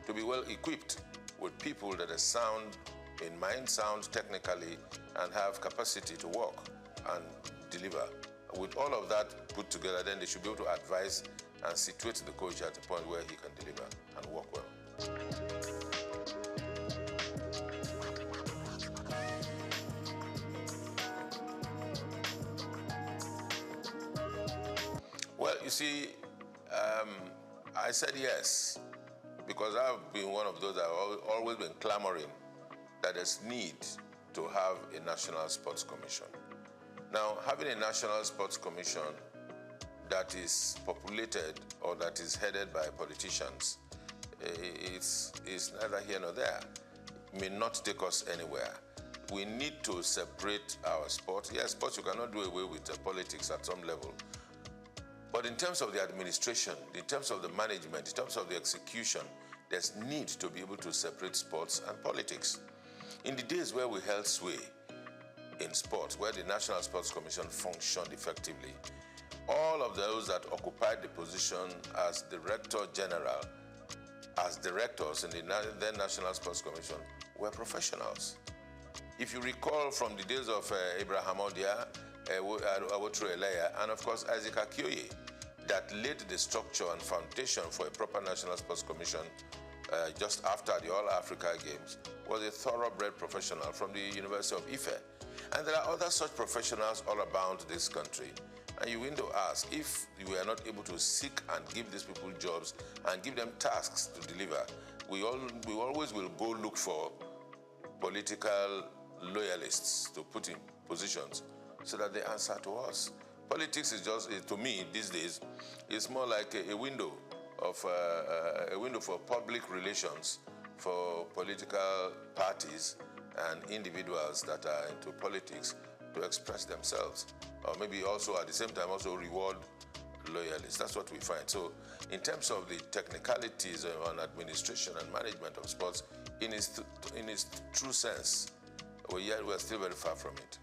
to be well equipped with people that are sound in mind, sound technically, and have capacity to work and deliver. With all of that put together, then they should be able to advise and situate the coach at a point where he can deliver and work well. Well, you see, I said yes, because I've been one of those that have always been clamoring that there's need to have a National Sports Commission. Now, having a National Sports Commission that is populated or that is headed by politicians, it's neither here nor there. It may not take us anywhere. We need to separate our sport. Yes, sports, you cannot do away with politics at some level. But in terms of the administration, in terms of the management, in terms of the execution, there's need to be able to separate sports and politics. In the days where we held sway in sports, where the National Sports Commission functioned effectively, all of those that occupied the position as Director General, as directors in the then National Sports Commission, were professionals. If you recall from the days of Abraham Odia, Awotro Eleya, and of course Isaac Akioye, that laid the structure and foundation for a proper National Sports Commission, just after the All Africa Games, was a thoroughbred professional from the University of Ife. And there are other such professionals all around this country. And you need to ask, if we are not able to seek and give these people jobs and give them tasks to deliver, we always will go look for political loyalists to put in positions so that they answer to us. Politics is just, to me these days, it's more like a window for public relations for political parties and individuals that are into politics to express themselves, or maybe also at the same time also reward loyalists. That's what we find. So in terms of the technicalities on administration and management of sports, in its true sense, we're still very far from it.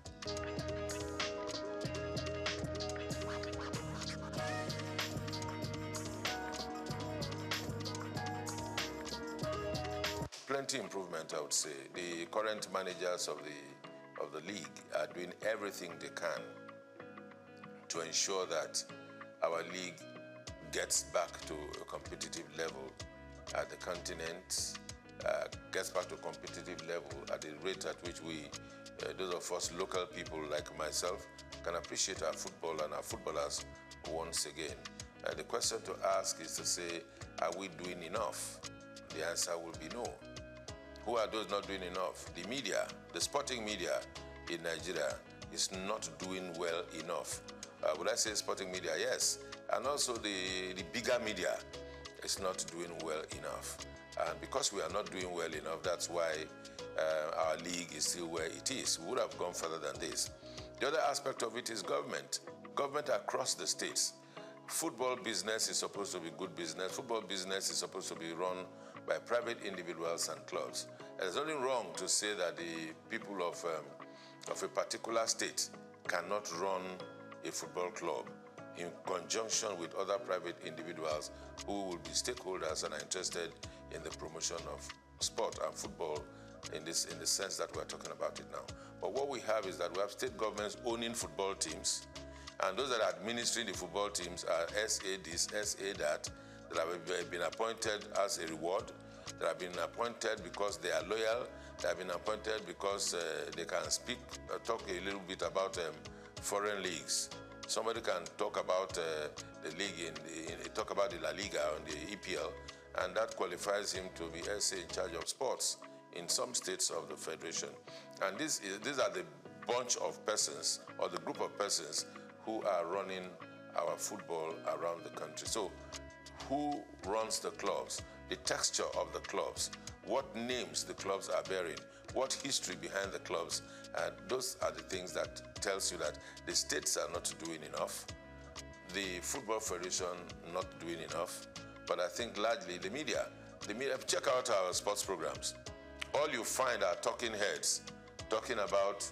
Plenty improvement, I would say. The current managers of the league are doing everything they can to ensure that our league gets back to a competitive level at the continent, gets back to a competitive level at the rate at which we, those of us local people like myself, can appreciate our football and our footballers once again. The question to ask is to say, are we doing enough? The answer will be no. Who are those not doing enough? The media, the sporting media in Nigeria is not doing well enough. Would I say sporting media? Yes. And also the bigger media is not doing well enough. And because we are not doing well enough, that's why our league is still where it is. We would have gone further than this. The other aspect of it is government. Government across the states. Football business is supposed to be good business. Football business is supposed to be run by private individuals and clubs. There's nothing wrong to say that the people of a particular state cannot run a football club in conjunction with other private individuals who will be stakeholders and are interested in the promotion of sport and football in the sense that we're talking about it now. But what we have is that we have state governments owning football teams, and those that are administering the football teams are SA this, SA that have been appointed as a reward, that have been appointed because they are loyal, they have been appointed because they can talk a little bit about foreign leagues. Somebody can talk about the league, talk about the La Liga and the EPL, and that qualifies him to be SA in charge of sports in some states of the federation. And these are the bunch of persons, or the group of persons, who are running our football around the country. So who runs the clubs, the texture of the clubs, what names the clubs are bearing, what history behind the clubs, and those are the things that tells you that the states are not doing enough, the Football Federation not doing enough, but I think largely the media, check out our sports programs. All you find are talking heads talking about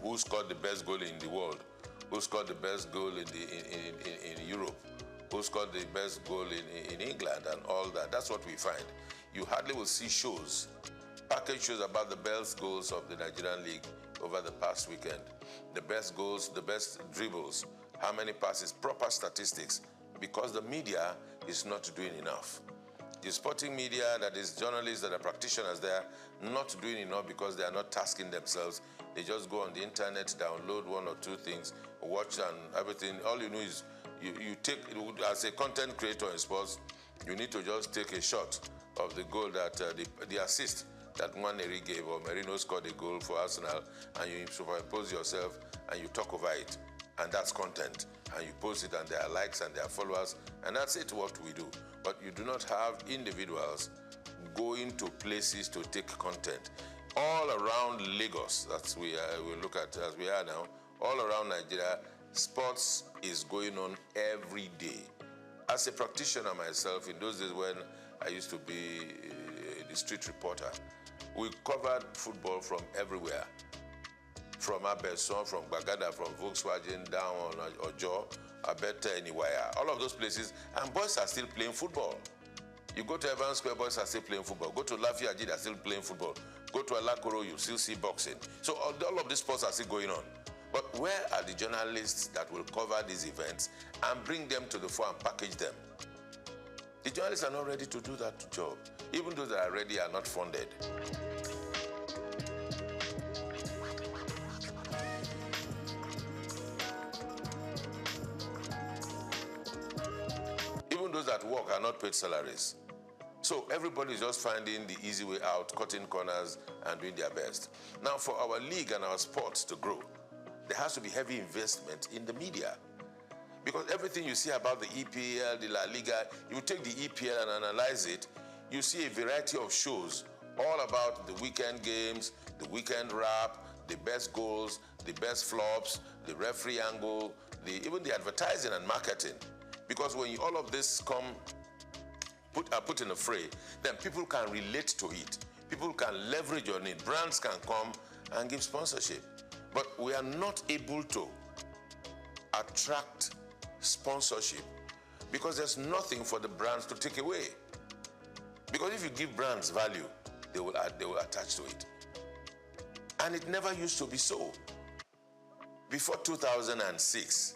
who scored the best goal in the world, who scored the best goal in Europe, who scored the best goal in England, and all that. That's what we find. You hardly will see shows, package shows about the best goals of the Nigerian League over the past weekend. The best goals, the best dribbles, how many passes, proper statistics, because the media is not doing enough. The sporting media, that is journalists, that are practitioners, they are not doing enough because they are not tasking themselves. They just go on the internet, download one or two things, watch and everything. All you know is you take, as a content creator in sports, you need to just take a shot of the goal that, the assist that Nwaneri gave, or Merino scored a goal for Arsenal, and you superimpose yourself and you talk over it. And that's content. And you post it, and there are likes and there are followers, and that's it, what we do. But you do not have individuals going to places to take content. All around Lagos, we look at as we are now, all around Nigeria, sports is going on every day. As a practitioner myself, in those days when I used to be the street reporter, we covered football from everywhere. From Abeson, from Bagada, from Volkswagen, down on Ojo, Abete, anywhere. All of those places, and boys are still playing football. You go to Evans Square, boys are still playing football. Go to Lafayette, they're still playing football. Go to Alakoro, you still see boxing. So all of these sports are still going on. But where are the journalists that will cover these events and bring them to the fore and package them? The journalists are not ready to do that job. Even those that are ready are not funded. Even those that work are not paid salaries. So everybody is just finding the easy way out, cutting corners and doing their best. Now for our league and our sports to grow, there has to be heavy investment in the media. Because everything you see about the EPL, the La Liga, you take the EPL and analyze it, you see a variety of shows all about the weekend games, the weekend wrap, the best goals, the best flops, the referee angle, even the advertising and marketing. Because when all of this are put in a fray, then people can relate to it. People can leverage on it. Brands can come and give sponsorship. But we are not able to attract sponsorship because there's nothing for the brands to take away. Because if you give brands value, they will attach to it. And it never used to be so. Before 2006,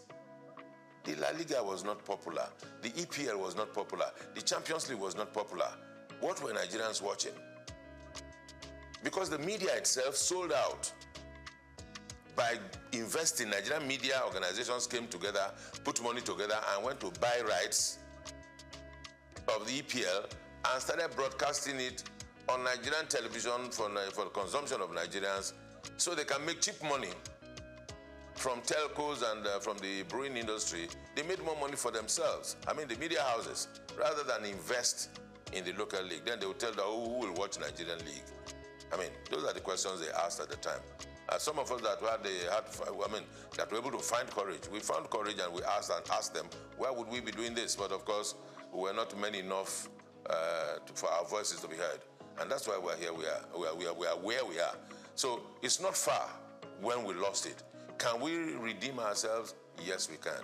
the La Liga was not popular. The EPL was not popular. The Champions League was not popular. What were Nigerians watching? Because the media itself sold out. By investing, Nigerian media organizations came together, put money together, and went to buy rights of the EPL and started broadcasting it on Nigerian television for the consumption of Nigerians so they can make cheap money from telcos and from the brewing industry. They made more money for themselves. I mean, the media houses, rather than invest in the local league. Then they will tell them, who will watch Nigerian league? I mean, those are the questions they asked at the time. Some of us that were able to find courage, we found courage and we asked them, why would we be doing this? But of course, we were not many enough for our voices to be heard. And that's why we're here, we are where we are. So it's not far when we lost it. Can we redeem ourselves? Yes, we can,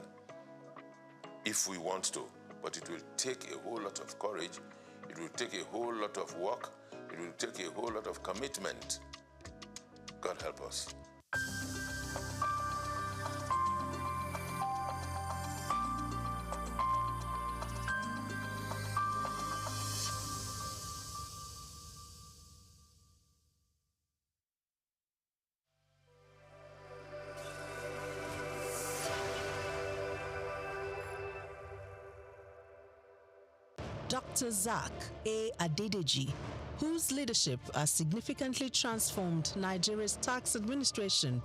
if we want to. But it will take a whole lot of courage. It will take a whole lot of work. It will take a whole lot of commitment. God help us. Dr. SOUQ A. Adedeji, whose leadership has significantly transformed Nigeria's tax administration,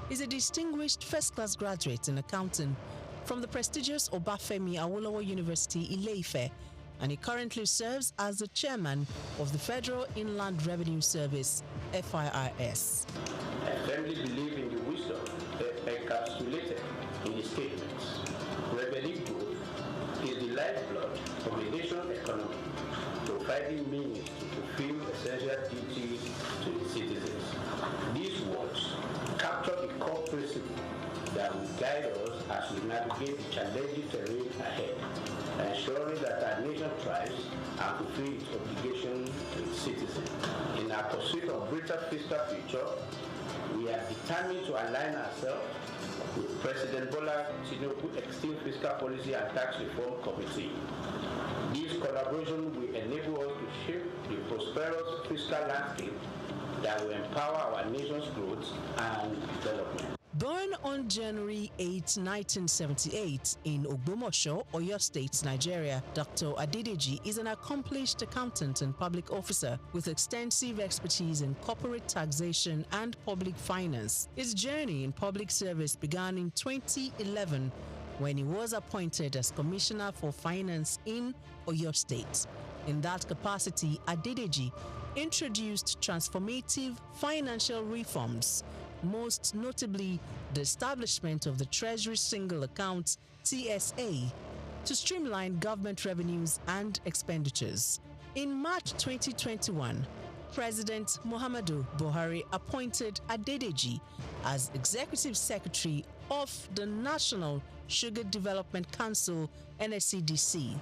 is a distinguished first-class graduate in accounting from the prestigious Obafemi Awolowo University, Ile-Ife, and he currently serves as the chairman of the Federal Inland Revenue Service, FIRS. I firmly believe in the wisdom encapsulated in the statements. Revenue growth is the lifeblood of the national economy, providing means to fulfill essential duties to the citizens. These words capture the core principle that will guide us as we navigate the challenging terrain ahead, ensuring that our nation thrives and fulfills its obligation to its citizens. In our pursuit of greater fiscal future, we are determined to align ourselves with President Bola Tinubu's Extreme Fiscal Policy and Tax Reform Committee. This collaboration will enable us to shape the prosperous fiscal landscape that will empower our nation's growth and development. Born on January 8, 1978 in Ogbomoso, Oyo State, Nigeria, Dr. Adedeji is an accomplished accountant and public officer with extensive expertise in corporate taxation and public finance. His journey in public service began in 2011 when he was appointed as Commissioner for Finance in Oyo State. In that capacity, Adedeji introduced transformative financial reforms, most notably the establishment of the Treasury Single Account (TSA) to streamline government revenues and expenditures. In March 2021, President Muhammadu Buhari appointed Adedeji as Executive Secretary of the National Sugar Development Council (NSCDC).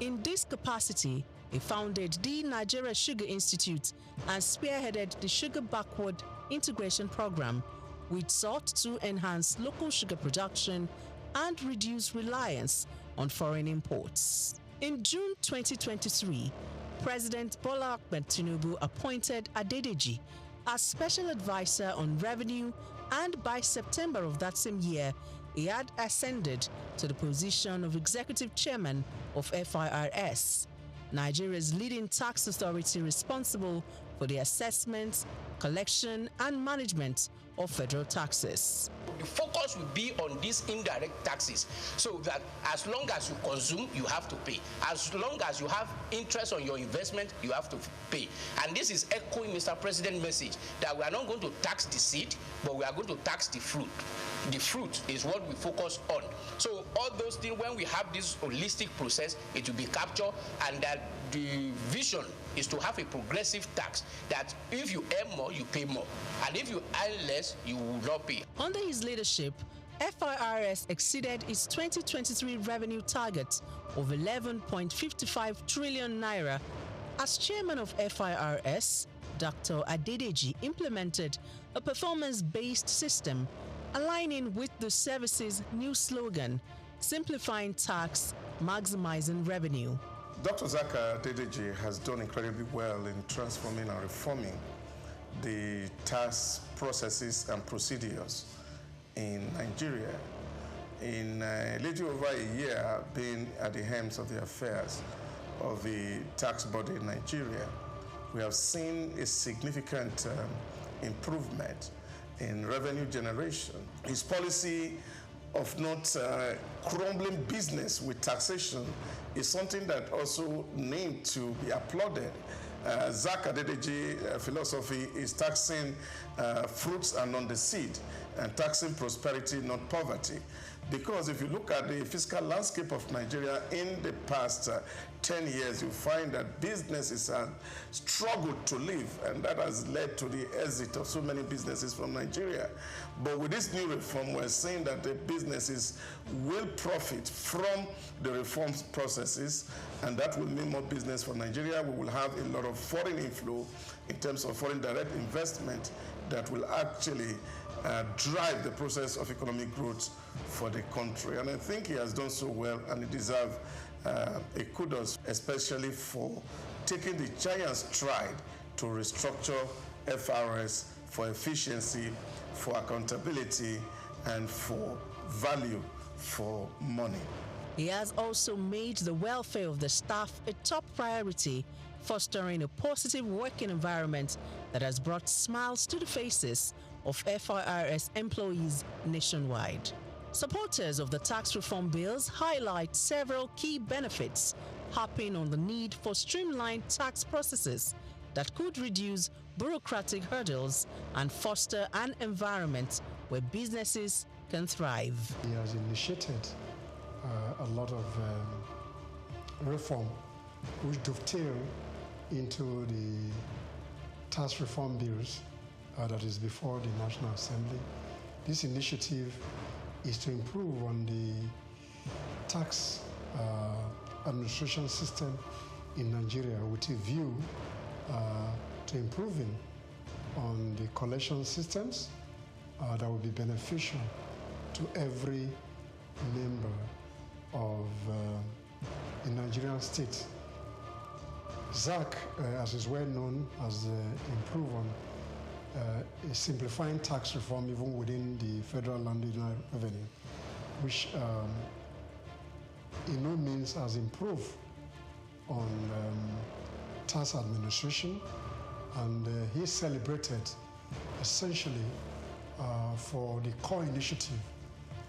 In this capacity, he founded the Nigeria Sugar Institute and spearheaded the Sugar Backward Integration Program, which sought to enhance local sugar production and reduce reliance on foreign imports. In June 2023, President Bola Ahmed Tinubu appointed Adedeji as Special Advisor on Revenue, and by September of that same year, he had ascended to the position of Executive Chairman of FIRS, Nigeria's leading tax authority responsible for the assessment, collection, and management of federal taxes. The focus will be on these indirect taxes, so that as long as you consume, you have to pay. As long as you have interest on your investment, you have to pay. And this is echoing Mr. President's message that we are not going to tax the seed, but we are going to tax the fruit. The fruit is what we focus on. So all those things, when we have this holistic process, it will be captured, and that the vision is to have a progressive tax, that if you earn more, you pay more, and if you earn less, you will not pay. Under his leadership, FIRS exceeded its 2023 revenue target of 11.55 trillion naira. As chairman of FIRS, Dr. Adedeji implemented a performance-based system aligning with the service's new slogan, simplifying tax, maximizing revenue. Dr. Zaka Adedeji has done incredibly well in transforming and reforming the tax processes and procedures in Nigeria. In a little over a year being at the helm of the affairs of the tax body in Nigeria, we have seen a significant improvement in revenue generation. His policy of not crumbling business with taxation is something that also needs to be applauded. Zaka Adedeji philosophy is taxing fruits and not the seed, and taxing prosperity, not poverty. Because if you look at the fiscal landscape of Nigeria in the past 10 years, you find that businesses have struggled to live, and that has led to the exit of so many businesses from Nigeria. But with this new reform, we're saying that the businesses will profit from the reform processes, and that will mean more business for Nigeria. We will have a lot of foreign inflow in terms of foreign direct investment that will actually drive the process of economic growth for the country. And I think he has done so well, and he deserves a kudos, especially for taking the giant stride to restructure FRS for efficiency, for accountability, and for value for money. He has also made the welfare of the staff a top priority, fostering a positive working environment that has brought smiles to the faces of FIRS employees nationwide. Supporters of the tax reform bills highlight several key benefits, harping on the need for streamlined tax processes that could reduce bureaucratic hurdles and foster an environment where businesses can thrive. He has initiated a lot of reform which dovetail into the tax reform bills that is before the National Assembly. This initiative is to improve on the tax administration system in Nigeria with a view to improving on the collection systems that will be beneficial to every member of the Nigerian state. SOUQ, as is well known, has improved on simplifying tax reform even within the federal land revenue, which in no means has improved on tax administration, and he celebrated essentially for the core initiative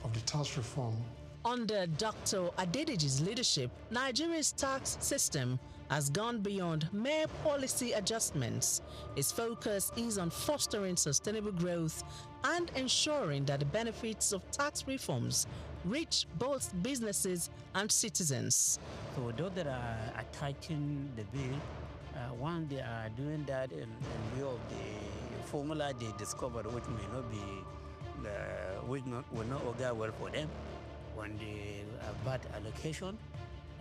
of the tax reform. Under Dr. Adedeji's leadership, Nigeria's tax system has gone beyond mere policy adjustments. Its focus is on fostering sustainable growth and ensuring that the benefits of tax reforms reach both businesses and citizens. So those that are attacking the bill, one, they are doing that in view of the formula they discovered, which may not be, will not go well for them when they have bad allocation.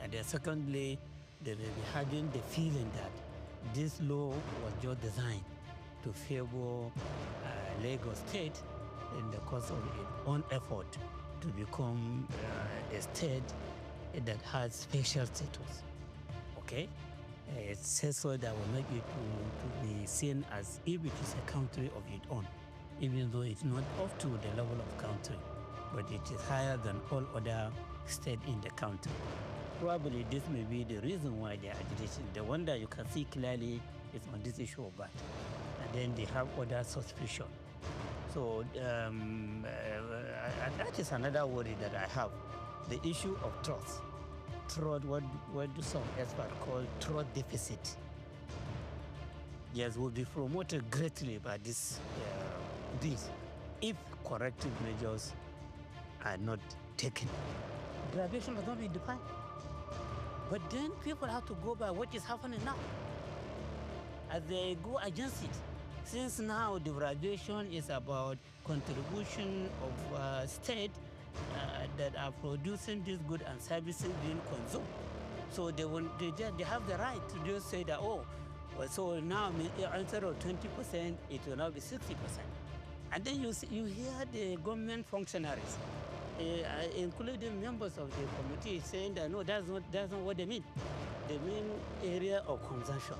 And then secondly, they may be having the feeling that this law was just designed to favor Lagos State in the course of its own effort to become a state that has special status. Okay? It says so that will make it to be seen as if it is a country of its own, even though it's not up to the level of country, but it is higher than all other states in the country. Probably this may be the reason why they are agitating. The one that you can see clearly is on this issue of VAT. And then they have other suspicion. So that is another worry that I have. The issue of trust. Trust, what do some experts call trust deficit. Yes, will be promoted greatly by this if corrective measures are not taken. Graduation has not been defined. But then people have to go by what is happening now. As they go against it. Since now the graduation is about contribution of state that are producing these goods and services being consumed. So they have the right to just say that, oh, well, so now instead of 20%, it will now be 60%. And then you hear the government functionaries, including members of the committee, saying that no, that's not what they mean. They mean area of consumption.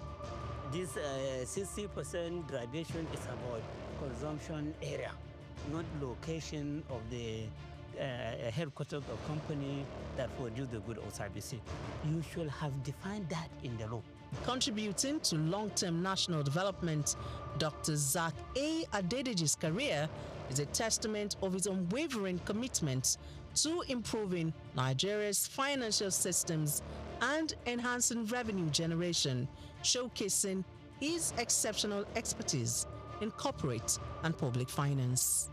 This 60% graduation is about consumption area, not location of the headquarters of company that produce the good or services. You should have defined that in the law. Contributing to long-term national development, Dr. SOUQ A. Adedeji's career is a testament of his unwavering commitment to improving Nigeria's financial systems and enhancing revenue generation, showcasing his exceptional expertise in corporate and public finance.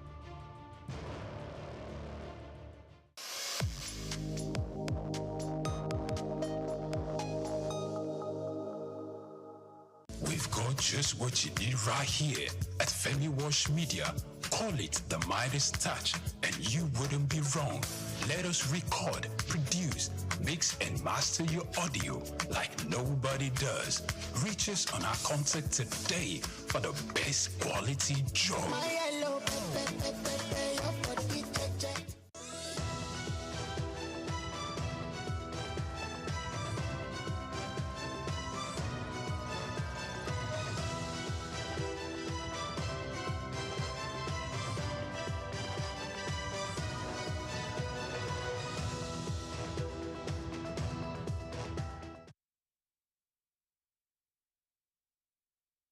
We've got just what you need right here at Femi Wash Media. Call it the Midas touch and you wouldn't be wrong. Let us record, produce, mix and master your audio like nobody does. Reach us on our contact today for the best quality job.